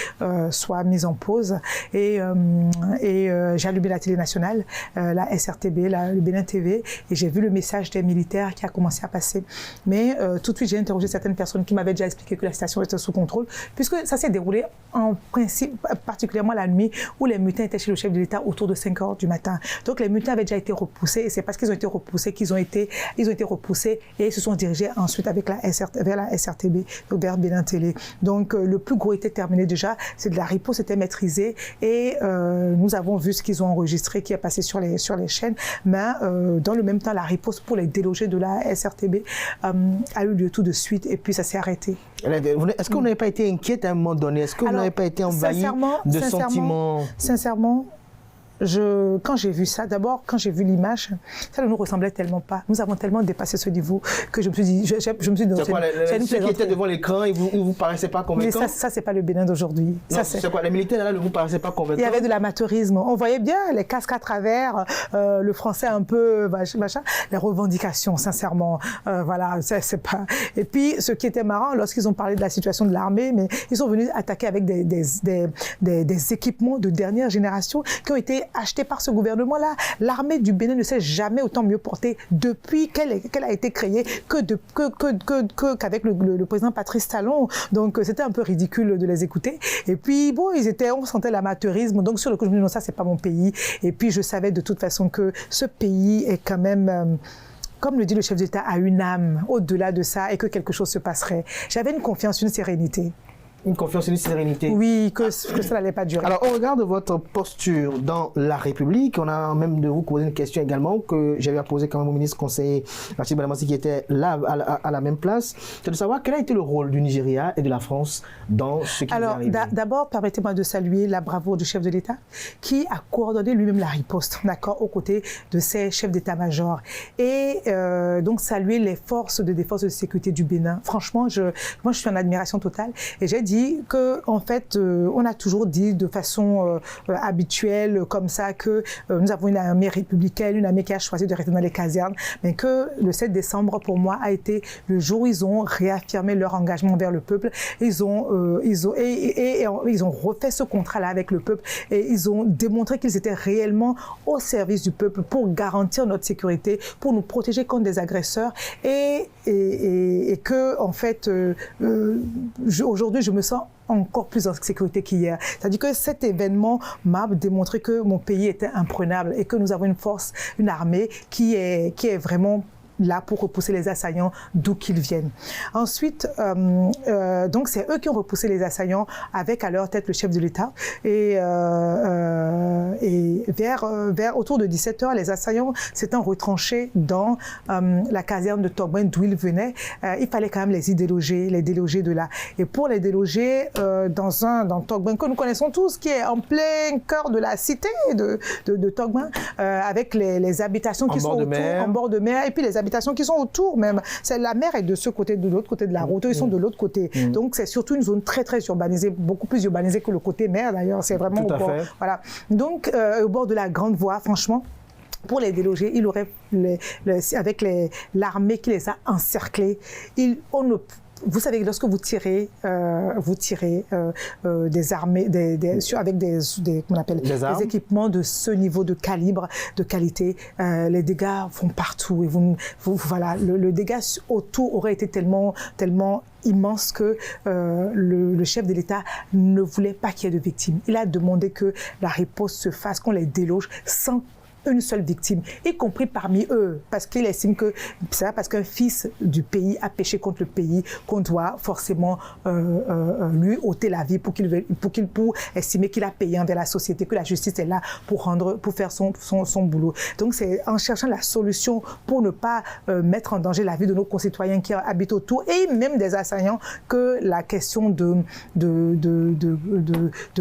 soient mises en pause. Et j'ai allumé la télé nationale, la SRTB, le Bénin TV, et j'ai vu le message des militaires qui a commencé à passer. Mais tout de suite, j'ai interrogé certaines personnes qui m'avaient déjà expliqué que la situation était sous contrôle, puisque ça s'est déroulé en principe, particulièrement la nuit, où les mutins étaient chez le chef de l'État autour de 5h du matin. Donc les mutins avaient déjà été repoussés, et c'est parce qu'ils ont été repoussés qu'ils ont été repoussés et ils se sont dirigés ensuite avec vers la SRTB, donc vers Bénin Télé. Donc le plus gros était terminé déjà, c'est de la riposte était maîtrisée et nous avons vu ce qu'ils ont enregistré qui est passé sur les chaînes, mais dans le même temps la riposte pour les délogés de la SRTB a eu lieu tout de suite et puis ça s'est arrêté. Est-ce que vous n'avez pas été inquiète à un moment donné? Est-ce que vous n'avez pas été envahi de sentiments? Sincèrement, quand j'ai vu ça, d'abord, quand j'ai vu l'image, ça ne nous ressemblait tellement pas. Nous avons tellement dépassé ce niveau que je me suis dit... Je me suis dit c'est quoi, ceux qui étaient devant l'écran, ils ne vous paraissaient pas convaincants? Mais ça c'est pas le Bénin d'aujourd'hui. C'est quoi, les militaires là ne vous paraissaient pas convaincants? Il y avait de l'amateurisme. On voyait bien les casques à travers, le français un peu, machin, les revendications, sincèrement. Voilà, c'est pas... Et puis, ce qui était marrant, lorsqu'ils ont parlé de la situation de l'armée, mais ils sont venus attaquer avec des équipements de dernière génération qui ont été achetés par ce gouvernement-là. L'armée du Bénin ne s'est jamais autant mieux portée depuis qu'elle a été créée qu'avec le président Patrice Talon. Donc, c'était un peu ridicule de les écouter. Et puis, bon, on sentait l'amateurisme. Donc, sur le coup, je me dis, non, ça, c'est pas mon pays. Et puis, je savais de toute façon que ce pays est quand même... comme le dit le chef d'État, a une âme au-delà de ça et que quelque chose se passerait. J'avais une confiance, une sérénité. Une confiance, une sérénité. Oui, que ça n'allait pas durer. Alors, au regard de votre posture dans la République, on a même de vous poser une question également que j'avais à poser quand même au ministre conseiller Rachid Balamassi qui était là à la même place. C'est de savoir quel a été le rôle du Nigeria et de la France dans ce qui est arrivé. Alors, d'abord, permettez-moi de saluer la bravoure du chef de l'État qui a coordonné lui-même la riposte, d'accord, aux côtés de ses chefs d'état-major. Et donc, saluer les forces de défense et de sécurité du Bénin. Franchement, moi, je suis en admiration totale. Et j'ai dit que, en fait, on a toujours dit de façon habituelle, comme ça, que nous avons une armée républicaine, une armée qui a choisi de rester dans les casernes, mais que le 7 décembre, pour moi, a été le jour où ils ont réaffirmé leur engagement vers le peuple. Ils ont refait ce contrat-là avec le peuple et ils ont démontré qu'ils étaient réellement au service du peuple pour garantir notre sécurité, pour nous protéger contre des agresseurs et que, en fait, aujourd'hui, je me sens encore plus en sécurité qu'hier. C'est-à-dire que cet événement m'a démontré que mon pays était imprenable et que nous avons une force, une armée qui est vraiment là pour repousser les assaillants d'où qu'ils viennent. Ensuite, donc c'est eux qui ont repoussé les assaillants avec à leur tête le chef de l'État et vers autour de 17h, les assaillants s'étant retranchés dans la caserne de Togben d'où ils venaient. Il fallait quand même les déloger de là. Et pour les déloger dans Togben que nous connaissons tous, qui est en plein cœur de la cité de Togben, avec les habitations qui sont autour, en bord de mer, et puis les habitations qui sont autour même. La mer est de ce côté, de l'autre côté de la route, ils sont de l'autre côté. Donc c'est surtout une zone très très urbanisée, beaucoup plus urbanisée que le côté mer d'ailleurs, c'est vraiment au bord. Voilà. Donc au bord de la grande voie, franchement, pour les déloger, il aurait, avec l'armée qui les a encerclés, vous savez, lorsque vous tirez des armées, avec des équipements de ce niveau de calibre, de qualité, les dégâts vont partout. Et voilà, le dégât autour aurait été tellement immense que le chef de l'État ne voulait pas qu'il y ait de victimes. Il a demandé que la riposte se fasse, qu'on les déloge sans une seule victime, y compris parmi eux, parce qu'il estime que c'est parce qu'un fils du pays a péché contre le pays qu'on doit forcément lui ôter la vie pour estimer qu'il a payé envers la société, que la justice est là pour faire son boulot. Donc c'est en cherchant la solution pour ne pas mettre en danger la vie de nos concitoyens qui habitent autour et même des assaillants que la question de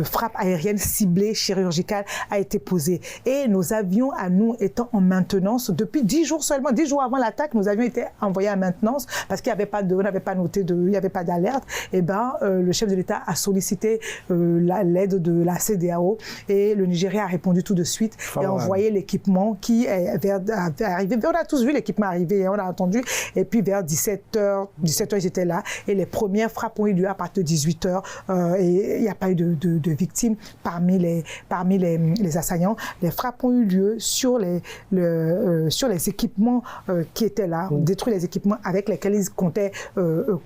frappe aérienne ciblée, chirurgicale a été posée. Et nos avions à nous étant en maintenance depuis 10 jours seulement. 10 jours avant l'attaque, nos avions étaient envoyés à maintenance parce qu'il n'y avait pas il n'y avait pas d'alerte. Et le chef de l'État a sollicité l'aide de la CEDEAO et le Nigeria a répondu tout de suite et a envoyé l'équipement qui est arrivé. On a tous vu l'équipement arriver, on a entendu. Et puis vers 17h, ils étaient là et les premières frappes ont eu lieu à partir de 18h et il n'y a pas eu de victimes parmi les assaillants. Les frappes ont eu lieu sur les équipements qui étaient là, détruire les équipements avec lesquels ils comptaient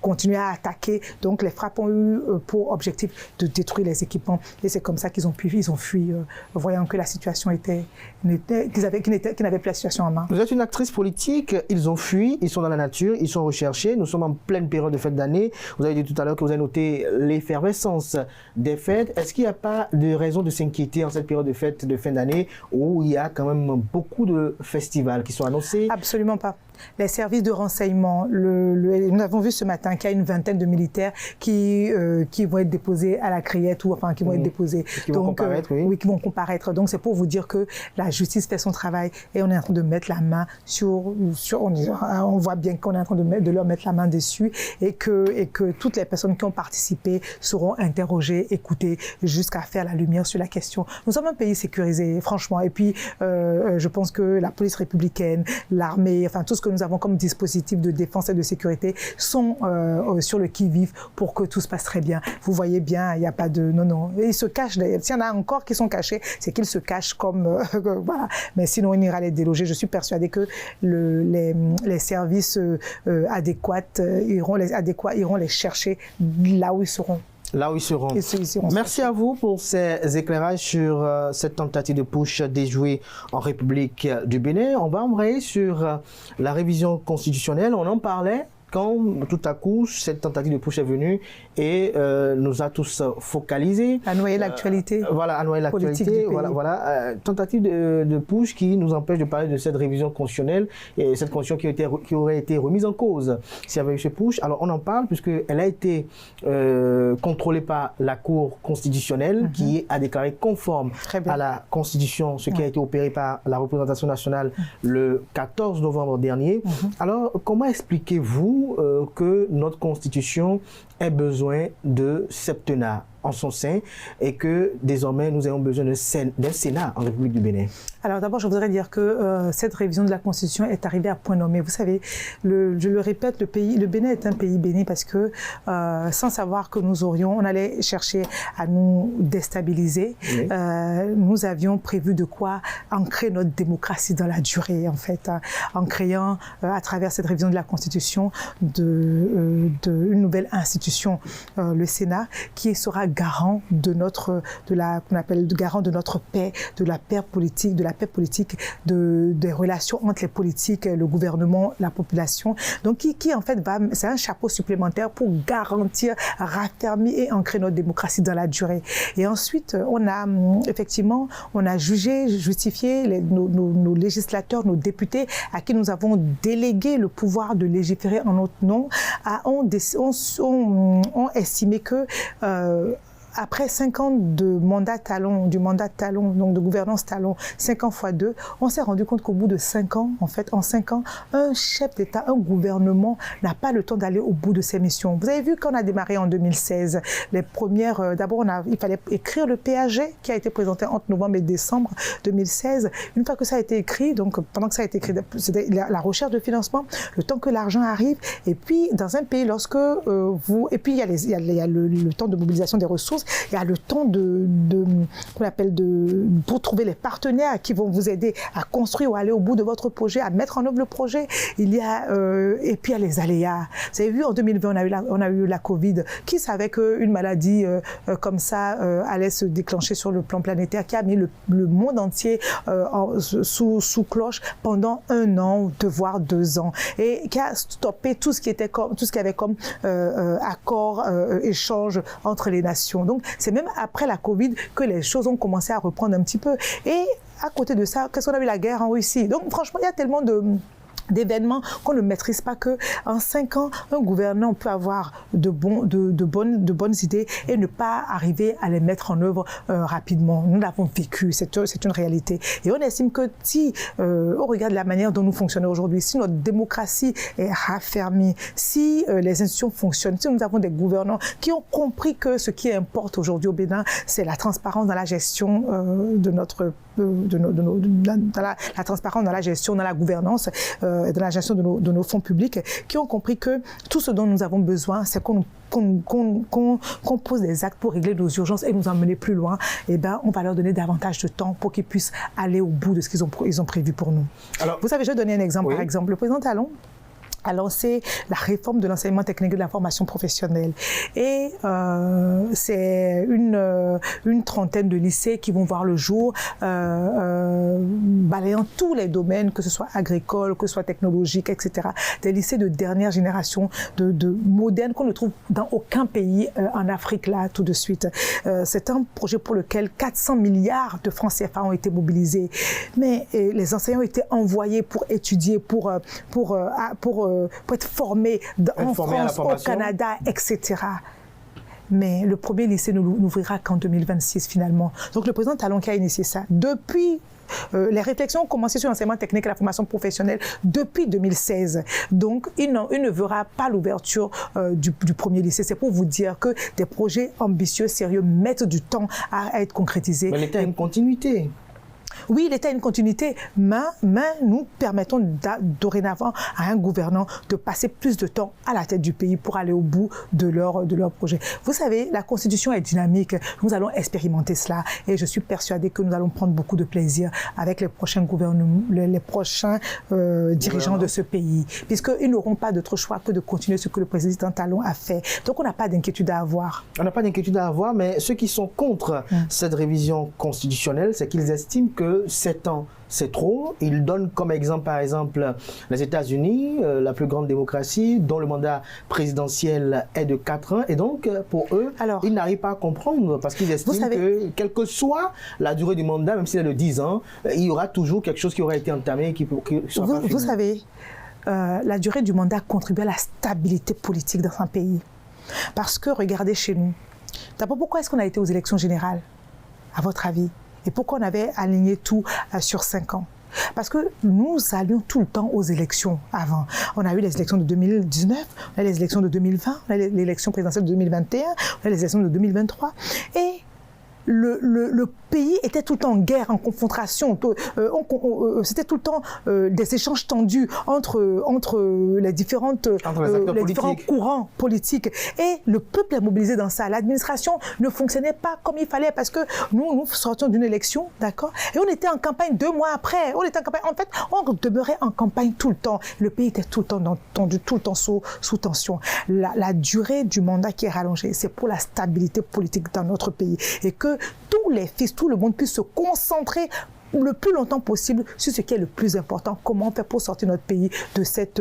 continuer à attaquer. Donc les frappes ont eu pour objectif de détruire les équipements et c'est comme ça qu'ils ont fui, voyant que la situation qu'ils n'avaient plus la situation en main. Vous êtes une actrice politique, ils ont fui, ils sont dans la nature, ils sont recherchés, nous sommes en pleine période de fête d'année. Vous avez dit tout à l'heure que vous avez noté l'effervescence des fêtes. Est-ce qu'il n'y a pas de raison de s'inquiéter en cette période de fête de fin d'année où il y a quand même beaucoup de festivals qui sont annoncés? Absolument pas. Les services de renseignement, nous avons vu ce matin qu'il y a une vingtaine de militaires qui vont être déposés à la criette ou enfin qui vont être déposés. Qui vont comparaître, oui. Oui, qui vont comparaître. Donc c'est pour vous dire que la justice fait son travail et on est en train de mettre la main on voit bien qu'on est en train de leur mettre la main dessus et que toutes les personnes qui ont participé seront interrogées, écoutées jusqu'à faire la lumière sur la question. Nous sommes un pays sécurisé, franchement. Et puis je pense que la police républicaine, l'armée, enfin tout ce que nous avons comme dispositif de défense et de sécurité sont sur le qui-vive pour que tout se passe très bien. Vous voyez bien, il n'y a pas de... Non. Et ils se cachent. S'il y en a encore qui sont cachés, c'est qu'ils se cachent comme... voilà. Mais sinon, on ira les déloger. Je suis persuadée que les services adéquats iront les chercher là où ils seront. Là où ils seront. Merci à vous pour ces éclairages sur cette tentative de putsch déjouée en République du Bénin. On va embrayer sur la révision constitutionnelle. On en parlait quand tout à coup cette tentative de putsch est venue et nous a tous focalisés. À noyer l'actualité. Voilà, à noyer l'actualité. Voilà, tentative de putsch qui nous empêche de parler de cette révision constitutionnelle et cette constitution qui aurait été remise en cause s'il y avait eu ce putsch. Alors on en parle puisqu'elle a été contrôlée par la Cour constitutionnelle qui a déclaré conforme à la Constitution, ce qui a été opéré par la représentation nationale le 14 novembre dernier. Alors comment expliquez-vous que notre Constitution ait besoin de septennat? en son sein et que désormais nous avons besoin d'un Sénat en République du Bénin? Alors d'abord, je voudrais dire que cette révision de la Constitution est arrivée à point nommé. Vous savez, je le répète, le Bénin est un pays béni parce que sans savoir que on allait chercher à nous déstabiliser. Oui. Nous avions prévu de quoi ancrer notre démocratie dans la durée, en fait, en créant à travers cette révision de la Constitution une nouvelle institution, le Sénat, qui sera garant de garant de notre paix, de la paix politique, des relations entre les politiques, le gouvernement, la population. Donc qui en fait c'est un chapeau supplémentaire pour garantir, raffermir et ancrer notre démocratie dans la durée. Et ensuite, on a justifié nos législateurs, nos députés, à qui nous avons délégué le pouvoir de légiférer en notre nom, ont estimé que après 5 ans de mandat talon, donc de gouvernance talon, 5 ans x 2, on s'est rendu compte qu'au bout de 5 ans, en fait, en 5 ans, un chef d'État, un gouvernement n'a pas le temps d'aller au bout de ses missions. Vous avez vu qu'on a démarré en 2016, les premières, d'abord il fallait écrire le PAG qui a été présenté entre novembre et décembre 2016. Une fois que ça a été écrit, donc pendant que ça a été écrit, c'était la recherche de financement, le temps que l'argent arrive, et puis dans un pays, et puis il y a le temps de mobilisation des ressources, il y a le temps pour trouver les partenaires qui vont vous aider à construire ou aller au bout de votre projet, à mettre en œuvre le projet. Il y a et puis il y a les aléas. Vous avez vu, en 2020, on a eu la Covid. Qui savait qu'une maladie comme ça allait se déclencher sur le plan planétaire, qui a mis le monde entier sous cloche pendant 1 an, voire 2 ans, et qui a stoppé tout ce qui avait comme accord, échange entre les nations. Donc, c'est même après la Covid que les choses ont commencé à reprendre un petit peu. Et à côté de ça, qu'est-ce qu'on a eu, la guerre en Russie. Donc, franchement, il y a tellement d'événements qu'on ne maîtrise pas, que en 5 ans, un gouvernant peut avoir de bonnes idées et ne pas arriver à les mettre en œuvre rapidement. Nous l'avons vécu, c'est une réalité. Et on estime que si, au regard de la manière dont nous fonctionnons aujourd'hui, si notre démocratie est raffermie, si les institutions fonctionnent, si nous avons des gouvernants qui ont compris que ce qui importe aujourd'hui au Bénin, c'est la transparence dans la gestion la transparence dans la gestion, dans la gouvernance, dans la gestion de nos fonds publics, qui ont compris que tout ce dont nous avons besoin, c'est qu'on pose des actes pour régler nos urgences et nous emmener plus loin. Et ben, on va leur donner davantage de temps pour qu'ils puissent aller au bout de ce qu'ils ont prévu pour nous. Alors, vous savez, je vais donner un exemple. Oui. Par exemple, le président Talon a lancé la réforme de l'enseignement technique et de la formation professionnelle. Et c'est une trentaine de lycées qui vont voir le jour, balayant tous les domaines, que ce soit agricole, que ce soit technologique, etc. Des lycées de dernière génération, de modernes, qu'on ne trouve dans aucun pays en Afrique, là, tout de suite. C'est un projet pour lequel 400 milliards de francs CFA ont été mobilisés. Mais les enseignants ont été envoyés pour étudier, pour être formés en France, au Canada, etc. Mais le premier lycée n'ouvrira qu'en 2026 finalement. Donc le président Talon qui a initié ça, depuis les réflexions ont commencé sur l'enseignement technique et la formation professionnelle depuis 2016. Donc, il ne verra pas l'ouverture du premier lycée. C'est pour vous dire que des projets ambitieux, sérieux, mettent du temps à être concrétisés. Mais l'État a une continuité. Oui, l'État a une continuité, mais nous permettons dorénavant à un gouvernant de passer plus de temps à la tête du pays pour aller au bout de leur projet. Vous savez, la Constitution est dynamique. Nous allons expérimenter cela et je suis persuadée que nous allons prendre beaucoup de plaisir avec les prochains gouvernements, les prochains dirigeants de ce pays, puisqu'ils n'auront pas d'autre choix que de continuer ce que le président Talon a fait. Donc, on n'a pas d'inquiétude à avoir. On n'a pas d'inquiétude à avoir, mais ceux qui sont contre cette révision constitutionnelle, c'est qu'ils estiment que 7 ans, c'est trop. Ils donnent comme exemple, par exemple, les États-Unis, la plus grande démocratie, dont le mandat présidentiel est de 4 ans. Et donc, pour eux, ils n'arrivent pas à comprendre parce qu'ils estiment que, quelle que soit la durée du mandat, même s'il est de 10 ans, il y aura toujours quelque chose qui aura été entamé et qui sera pas fini. Vous savez, la durée du mandat contribue à la stabilité politique dans un pays. Parce que, regardez chez nous, d'abord, pourquoi est-ce qu'on a été aux élections générales, à votre avis ? Et pourquoi on avait aligné tout sur 5 ans? Parce que nous allions tout le temps aux élections avant. On a eu les élections de 2019, on a les élections de 2020, on a l'élection présidentielle de 2021, on a les élections de 2023. Et le pays était tout le temps en guerre, en confrontation. C'était tout le temps des échanges tendus entre les différents courants politiques. Et le peuple est mobilisé dans ça. L'administration ne fonctionnait pas comme il fallait parce que nous sortions d'une élection, d'accord? Et on était en campagne 2 mois après. On était en campagne. En fait, on demeurait en campagne tout le temps. Le pays était tout le temps tendu, tout le temps sous tension. La durée du mandat qui est rallongée, c'est pour la stabilité politique dans notre pays. Et que tous les fils, tout le monde puisse se concentrer le plus longtemps possible sur ce qui est le plus important. Comment faire pour sortir notre pays de cette,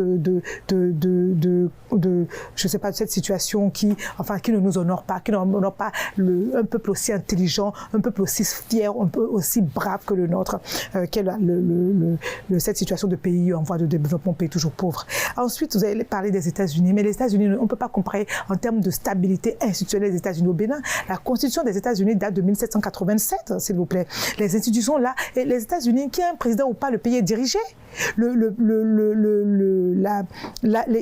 je sais pas, de cette situation qui ne nous honore pas, qui n'honore pas un peuple aussi intelligent, un peuple aussi fier, un peu aussi brave que le nôtre, cette situation de pays en voie de développement, pays toujours pauvre. Ensuite, vous avez parlé des États-Unis, mais les États-Unis, on ne peut pas comparer en termes de stabilité institutionnelle des États-Unis au Bénin. La Constitution des États-Unis date de 1787, s'il vous plaît. Les institutions là, et les États-Unis, qui est un président ou pas, le pays est dirigé. Il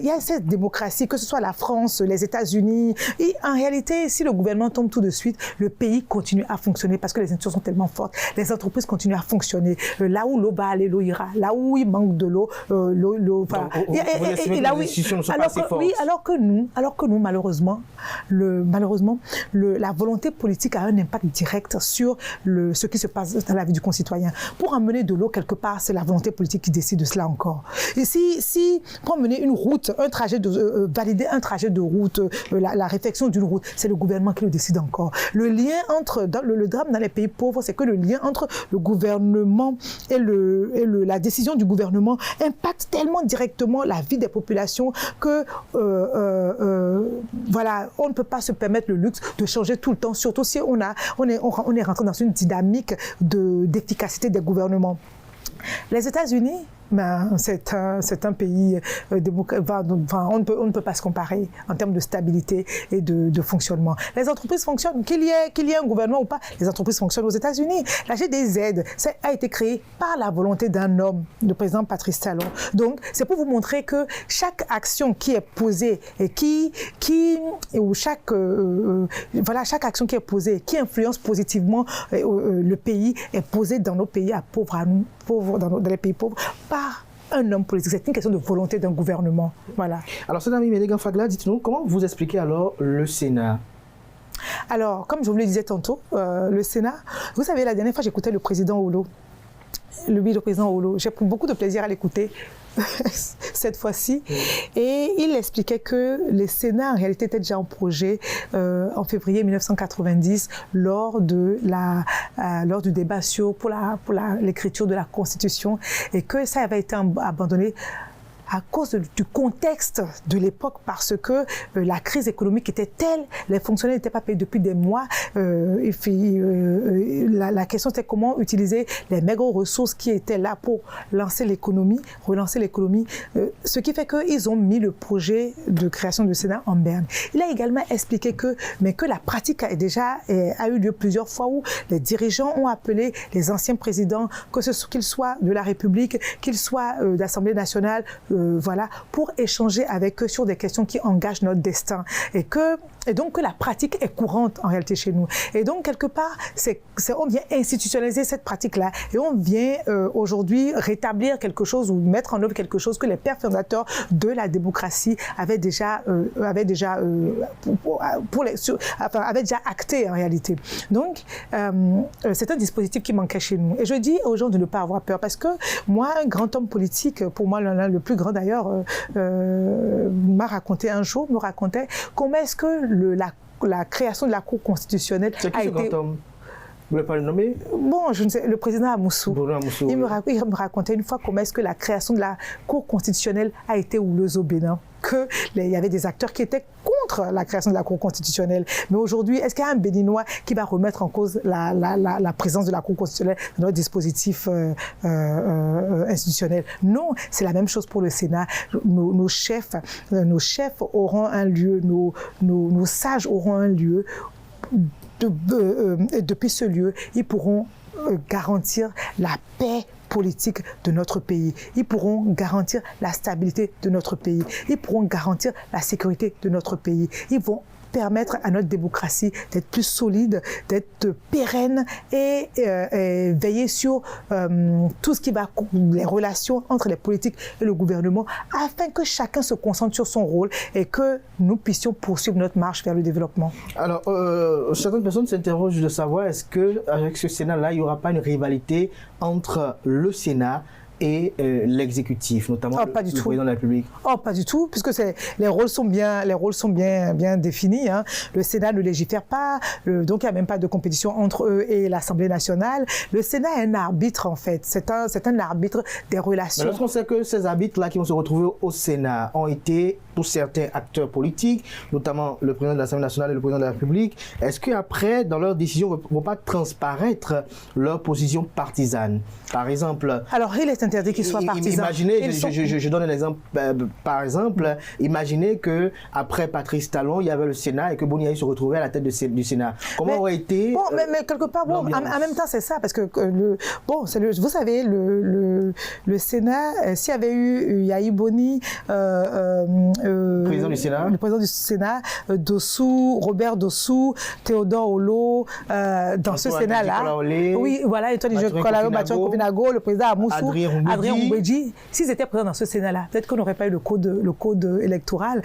y a cette démocratie, que ce soit la France, les États-Unis. Et en réalité, si le gouvernement tombe tout de suite, le pays continue à fonctionner parce que les institutions sont tellement fortes. Les entreprises continuent à fonctionner. Là où l'eau va aller, l'eau ira. Là où il manque de l'eau, l'eau va. Alors que nous, malheureusement, la volonté politique a un impact direct sur ce qui se passe dans la vie du concitoyen. Pour emmener de l'eau quelque part, c'est la volonté politique qui décide de cela encore. Et si pour mener une route, valider un trajet de route, la réflexion d'une route, c'est le gouvernement qui le décide encore. Le lien le drame dans les pays pauvres, c'est que le lien entre le gouvernement et la décision du gouvernement impacte tellement directement la vie des populations que voilà, on ne peut pas se permettre le luxe de changer tout le temps, surtout si on est rentré dans une dynamique d'efficacité des gouvernements. Les États-Unis, c'est un pays démocratique. On ne peut pas se comparer en termes de stabilité et de fonctionnement. Les entreprises fonctionnent, qu'il y ait un gouvernement ou pas, les entreprises fonctionnent aux États-Unis. La GDZ ça a été créé par la volonté d'un homme, le président Patrice Talon. Donc, c'est pour vous montrer que chaque action qui est posée et chaque action qui est posée, qui influence positivement le pays, est posée dans nos pays dans les pays pauvres, par un homme politique. C'est une question de volonté d'un gouvernement. Voilà. Alors, Sadami Ménégan Fagla, dites-nous, comment vous expliquez alors le Sénat? Alors, comme je vous le disais tantôt, le Sénat, vous savez, la dernière fois, j'écoutais le président Olo. Le président Olo. J'ai pris beaucoup de plaisir à l'écouter cette fois-ci. Et il expliquait que le Sénat, en réalité, était déjà en projet en février 1990 lors du débat pour l'écriture de la Constitution et que ça avait été abandonné à cause du contexte de l'époque, parce que la crise économique était telle, les fonctionnaires n'étaient pas payés depuis des mois, et puis la question c'était comment utiliser les maigres ressources qui étaient là pour relancer l'économie, ce qui fait qu'ils ont mis le projet de création du Sénat en berne. Il a également expliqué que la pratique a eu lieu plusieurs fois où les dirigeants ont appelé les anciens présidents, qu'ils soient de la République, qu'ils soient d'Assemblée nationale, pour échanger avec eux sur des questions qui engagent notre destin. Et donc que la pratique est courante en réalité chez nous. Et donc quelque part, on vient institutionnaliser cette pratique-là et on vient aujourd'hui rétablir quelque chose ou mettre en œuvre quelque chose que les pères fondateurs de la démocratie avaient déjà acté en réalité. Donc c'est un dispositif qui manquait chez nous. Et je dis aux gens de ne pas avoir peur parce que moi, un grand homme politique, pour moi l'un le plus grand d'ailleurs, m'a raconté un jour, comment est-ce que la création de la Cour constitutionnelle a été... Grand homme? Vous ne voulez pas le nommer? Bon, je ne sais, le président Amoussou. Il me racontait une fois comment est-ce que la création de la Cour constitutionnelle a été houleuse au Bénin. Il y avait des acteurs qui étaient contre la création de la Cour constitutionnelle. Mais aujourd'hui, est-ce qu'il y a un Béninois qui va remettre en cause la présence de la Cour constitutionnelle dans notre dispositif institutionnel? Non, c'est la même chose pour le Sénat. Nos chefs auront un lieu, nos sages auront un lieu. Depuis ce lieu, ils pourront garantir la paix politique de notre pays. Ils pourront garantir la stabilité de notre pays. Ils pourront garantir la sécurité de notre pays. Ils vont permettre à notre démocratie d'être plus solide, d'être pérenne et veiller sur tout ce qui va, les relations entre les politiques et le gouvernement, afin que chacun se concentre sur son rôle et que nous puissions poursuivre notre marche vers le développement. Alors, certaines personnes s'interrogent de savoir est-ce qu'avec ce Sénat-là, il n'y aura pas une rivalité entre le Sénat et l'exécutif, notamment le président de la République? Oh, pas du tout, puisque les rôles sont bien définis. Hein. Le Sénat ne légifère pas, donc il n'y a même pas de compétition entre eux et l'Assemblée nationale. Le Sénat est un arbitre, en fait. C'est un arbitre des relations. Mais lorsqu'on sait que ces arbitres-là qui vont se retrouver au Sénat ont été, pour certains acteurs politiques, notamment le président de l'Assemblée nationale et le président de la République, est-ce qu'après, dans leurs décisions, ne vont pas transparaître leur position partisane? Par exemple... Alors, il est interdit qu'ils soient partisans. Imaginez, je donne un exemple, par exemple, imaginez qu'après Patrice Talon, il y avait le Sénat et que Boni Aïe se retrouvait à la tête du Sénat. Comment aurait été... Bon, mais quelque part, bon, en même temps, c'est ça, parce que, vous savez, le Sénat, s'il y avait eu Yahi Boni, président du Sénat. Le président du Sénat, Dossou, Robert Dossou, Théodore Olo, dans ce Sénat-là. Oui, voilà, Antoine Kofinago, le président Amoussou, Adrien Roubedji. S'ils étaient présents dans ce Sénat-là, peut-être qu'on n'aurait pas eu le code électoral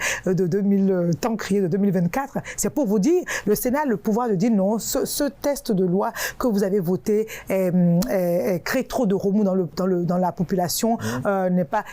tant crié de 2024. C'est pour vous dire, le Sénat a le pouvoir de dire non, ce test de loi que vous avez voté crée trop de remous dans la population.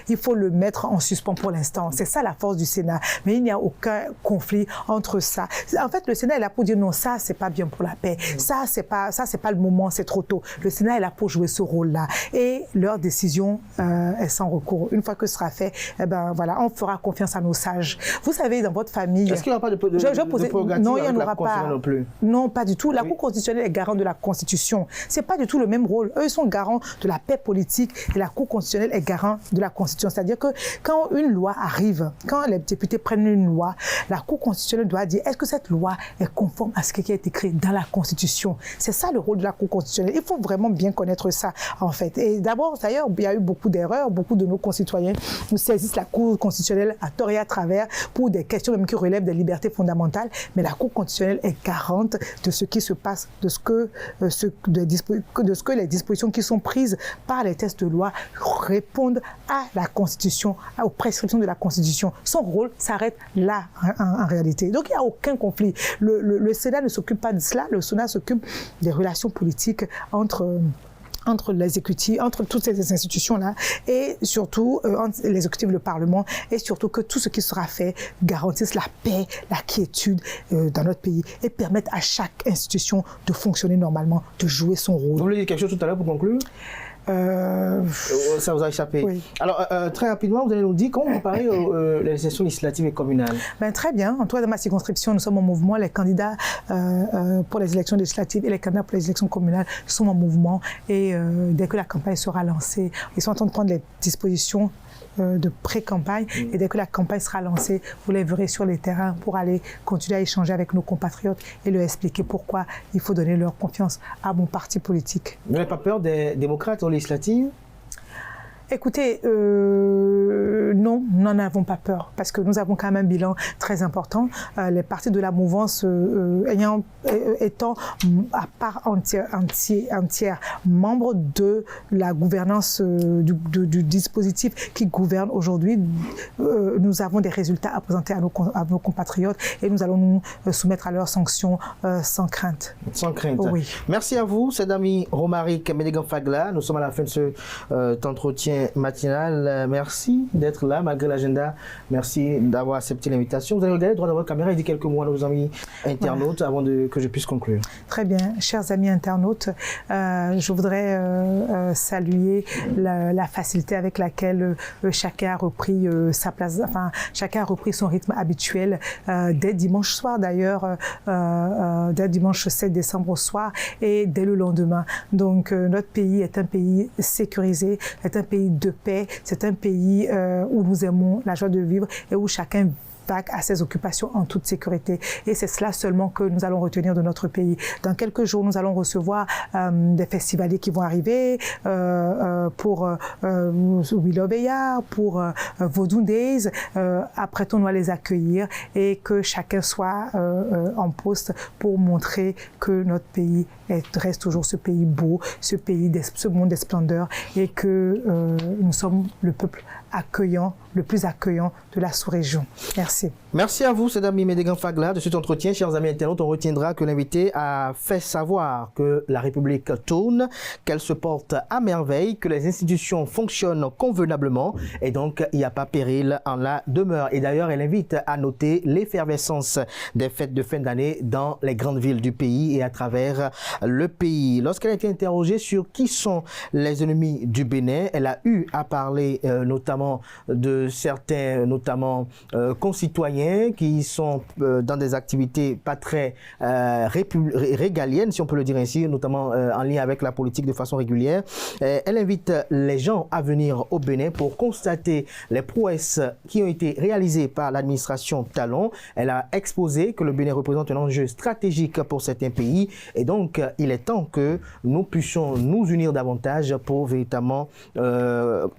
Il faut le mettre en suspens pour l'instant. C'est ça la force du Sénat. Mais il n'y a aucun conflit entre ça. En fait, le Sénat est là pour dire non, ça, c'est pas bien pour la paix. Ça, c'est pas le moment, c'est trop tôt. Le Sénat est là pour jouer ce rôle-là. Et leur décision est sans recours. Une fois que ce sera fait, voilà, on fera confiance à nos sages. Vous savez, dans votre famille... Est-ce qu'il n'y aura pas de prérogative non, il n'y en aura pas. Non plus? Non, pas du tout. La Cour constitutionnelle est garante de la Constitution. C'est pas du tout le même rôle. Eux, ils sont garants de la paix politique et la Cour constitutionnelle est garant de la Constitution. C'est-à-dire que quand une loi arrive, quand les députés prennent une loi, la Cour constitutionnelle doit dire est-ce que cette loi est conforme à ce qui a été écrit dans la Constitution? C'est ça le rôle de la Cour constitutionnelle. Il faut vraiment bien connaître ça, en fait. Et d'abord, d'ailleurs, il y a eu beaucoup d'erreurs. Beaucoup de nos concitoyens nous saisissent la Cour constitutionnelle à tort et à travers pour des questions même qui relèvent des libertés fondamentales. Mais la Cour constitutionnelle est garante de ce qui se passe, de ce que les dispositions qui sont prises par les textes de loi répondent à la Constitution, aux prescriptions de la Constitution. Son rôle s'arrête là, en réalité. Donc, il n'y a aucun conflit. Le Sénat ne s'occupe pas de cela. Le Sénat s'occupe des relations politiques entre l'exécutif, entre toutes ces institutions-là, et surtout entre l'exécutif et le Parlement, et surtout que tout ce qui sera fait garantisse la paix, la quiétude dans notre pays, et permette à chaque institution de fonctionner normalement, de jouer son rôle. Vous voulez dire quelque chose tout à l'heure pour conclure? Ça vous a échappé. Oui. Alors, très rapidement, vous allez nous dire comment comparer les élections législatives et communales. Très bien. En tout cas, dans ma circonscription, nous sommes en mouvement. Les candidats pour les élections législatives et les candidats pour les élections communales sont en mouvement. Et dès que la campagne sera lancée, ils sont en train de prendre les dispositions de pré-campagne et dès que la campagne sera lancée, vous les verrez sur les terrains pour aller continuer à échanger avec nos compatriotes et leur expliquer pourquoi il faut donner leur confiance à mon parti politique. Vous n'avez pas peur des démocrates aux législatives? Écoutez, non, nous n'en avons pas peur parce que nous avons quand même un bilan très important. Les partis de la mouvance étant à part entière membres de la gouvernance du dispositif qui gouverne aujourd'hui, nous avons des résultats à présenter à nos compatriotes et nous allons nous soumettre à leurs sanctions sans crainte. Sans crainte. Oui. Merci à vous, c'est Dami Romaric Ménégan-Fagla. Nous sommes à la fin de cet entretien matinal. Merci d'être là malgré l'agenda. Merci d'avoir accepté l'invitation. Vous allez regarder droit dans votre caméra et dire quelques mots à nos amis internautes avant que je puisse conclure. Très bien. Chers amis internautes, je voudrais saluer la facilité avec laquelle chacun a repris sa place, enfin chacun a repris son rythme habituel dès dimanche soir d'ailleurs, dès dimanche 7 décembre au soir et dès le lendemain. Donc notre pays est un pays sécurisé, est un pays de paix, c'est un pays où nous aimons la joie de vivre et où chacun vague à ses occupations en toute sécurité. Et c'est cela seulement que nous allons retenir de notre pays. Dans quelques jours, nous allons recevoir des festivaliers qui vont arriver pour Willow Bayard, pour Vodou Days. Apprêtons-nous à les accueillir et que chacun soit en poste pour montrer que notre pays reste toujours ce pays beau, ce monde des splendeurs, et que nous sommes le peuple accueillant, le plus accueillant de la sous-région. Merci. Merci à vous, Sedami Médégan Fagla, de cet entretien. Chers amis internautes, on retiendra que l'invité a fait savoir que la République tourne, qu'elle se porte à merveille, que les institutions fonctionnent convenablement et donc il n'y a pas péril en la demeure. Et d'ailleurs, elle invite à noter l'effervescence des fêtes de fin d'année dans les grandes villes du pays et à travers le pays. Lorsqu'elle a été interrogée sur qui sont les ennemis du Bénin, elle a eu à parler notamment de certains, concitoyens qui sont dans des activités pas très régaliennes, si on peut le dire ainsi, notamment en lien avec la politique de façon régulière. Elle invite les gens à venir au Bénin pour constater les prouesses qui ont été réalisées par l'administration Talon. Elle a exposé que le Bénin représente un enjeu stratégique pour certains pays et donc il est temps que nous puissions nous unir davantage pour véritablement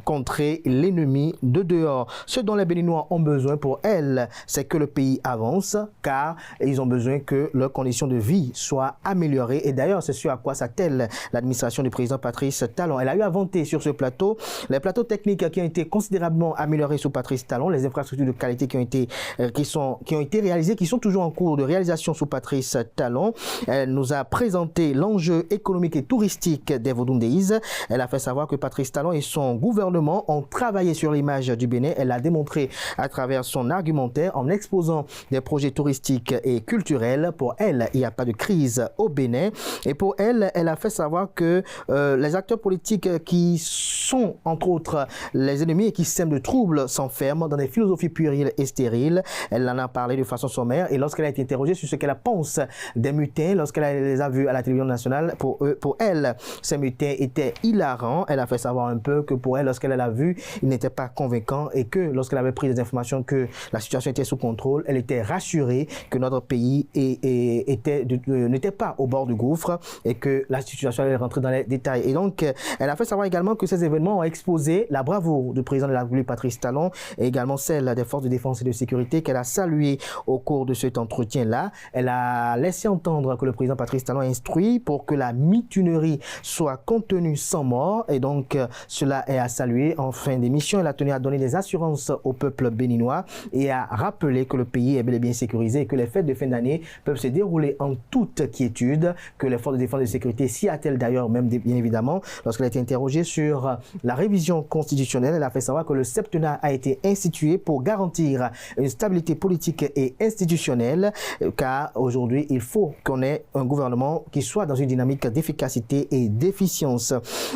contrer l'ennemi de dehors. Ce dont les Béninois ont besoin pour elles, c'est que le pays avance, car ils ont besoin que leurs conditions de vie soient améliorées. Et d'ailleurs, c'est ce à quoi s'attelle l'administration du président Patrice Talon. Elle a eu à vanter sur ce plateau les plateaux techniques qui ont été considérablement améliorés sous Patrice Talon, les infrastructures de qualité qui ont été réalisées, qui sont toujours en cours de réalisation sous Patrice Talon. Elle nous a présenté l'enjeu économique et touristique des Vodou Days. Elle a fait savoir que Patrice Talon et son gouvernement ont travaillé sur l'image du Bénin. Elle l'a démontré à travers son argumentaire en exposant des projets touristiques et culturels. Pour elle, il n'y a pas de crise au Bénin. Et pour elle, elle a fait savoir que les acteurs politiques qui sont, entre autres, les ennemis et qui sèment de troubles s'enferment dans des philosophies puériles et stériles. Elle en a parlé de façon sommaire. Et lorsqu'elle a été interrogée sur ce qu'elle pense des mutins, lorsqu'elle les a vus à la télévision nationale, pour elle, ces mutins étaient hilarants. Elle a fait savoir un peu que pour elle, lorsqu'elle l'a vu, il n'était pas convaincant et que lorsqu'elle avait pris des informations que la situation était sous contrôle, elle était rassurée que notre pays n'était pas au bord du gouffre et que la situation allait rentrer dans les détails. Et donc, elle a fait savoir également que ces événements ont exposé la bravoure du président de la République, Patrice Talon, et également celle des forces de défense et de sécurité qu'elle a salué au cours de cet entretien-là. Elle a laissé entendre que le président Patrice Talon a instruit pour que la mutinerie soit contenue sans mort et donc cela est à saluer. En fin d'émission, elle a tenu à donner des assurances au peuple béninois et à rappeler que le pays est bel et bien sécurisé et que les fêtes de fin d'année peuvent se dérouler en toute quiétude, que les forces de défense et de sécurité s'y attellent d'ailleurs même bien évidemment. Lorsqu'elle a été interrogée sur la révision constitutionnelle, elle a fait savoir que le septennat a été institué pour garantir une stabilité politique et institutionnelle, car aujourd'hui il faut qu'on ait un gouvernement qui soit dans une dynamique d'efficacité et d'efficience.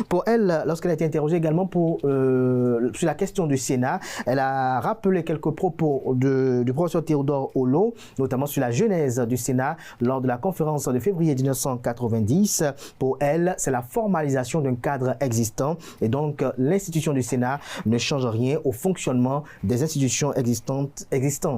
Pour elle, lorsqu'elle a été interrogée également sur la question du Sénat, elle a rappelé quelques propos du professeur Théodore Olo, notamment sur la genèse du Sénat lors de la conférence de février 1990. Pour elle, c'est la formalisation d'un cadre existant et donc l'institution du Sénat ne change rien au fonctionnement des institutions existantes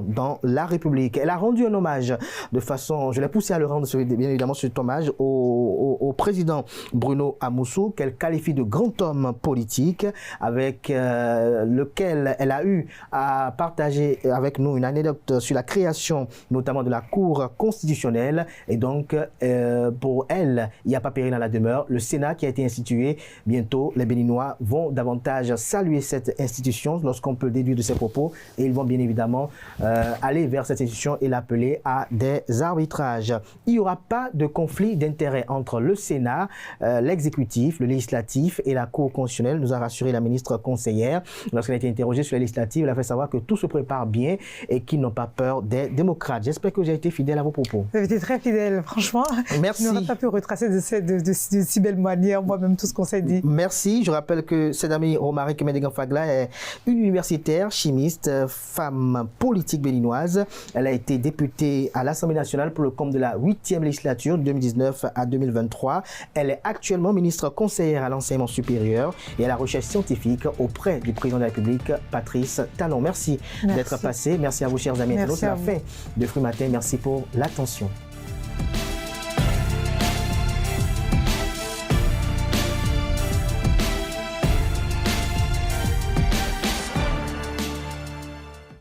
dans la République. Elle a rendu un hommage de façon, je l'ai poussé à le rendre bien évidemment cet hommage au président Bruno Amoussou, qu'elle qualifie de grand homme politique, avec lequel elle a eu à partager avec nous une anecdote sur la création notamment de la Cour constitutionnelle. Et donc pour elle, il n'y a pas péril dans la demeure. Le Sénat qui a été institué, bientôt les Béninois vont davantage saluer cette institution lorsqu'on peut déduire de ses propos, et ils vont bien évidemment aller vers cette institution et l'appeler à des arbitrages. Il n'y aura pas de conflit d'intérêts entre le Sénat, l'exécutif, le législatif et la Cour constitutionnelle, nous a rassuré la ministre conseillère. Lorsqu'elle a été interrogée sur la législative, elle a fait savoir que tout se prépare bien et qu'ils n'ont pas peur des démocrates. J'espère que j'ai été fidèle à vos propos. Vous avez été très fidèle, franchement. Merci. Je n'aurais pas pu retracer de si belle manière moi-même tout ce qu'on s'est dit. Merci. Je rappelle que Sedami Romaric Médégan Fagla est une universitaire, chimiste, femme politique béninoise. Elle a été députée à l'Assemblée nationale pour le compte de la 8e législature 2019 à 2023. Elle est actuellement ministre conseillère à l'enseignement supérieur et à la recherche scientifique auprès du président de la République, Patrice Talon. Merci d'être passé passé. Merci à vous, chers amis. C'est la fin de Fruit Matin. Merci pour l'attention.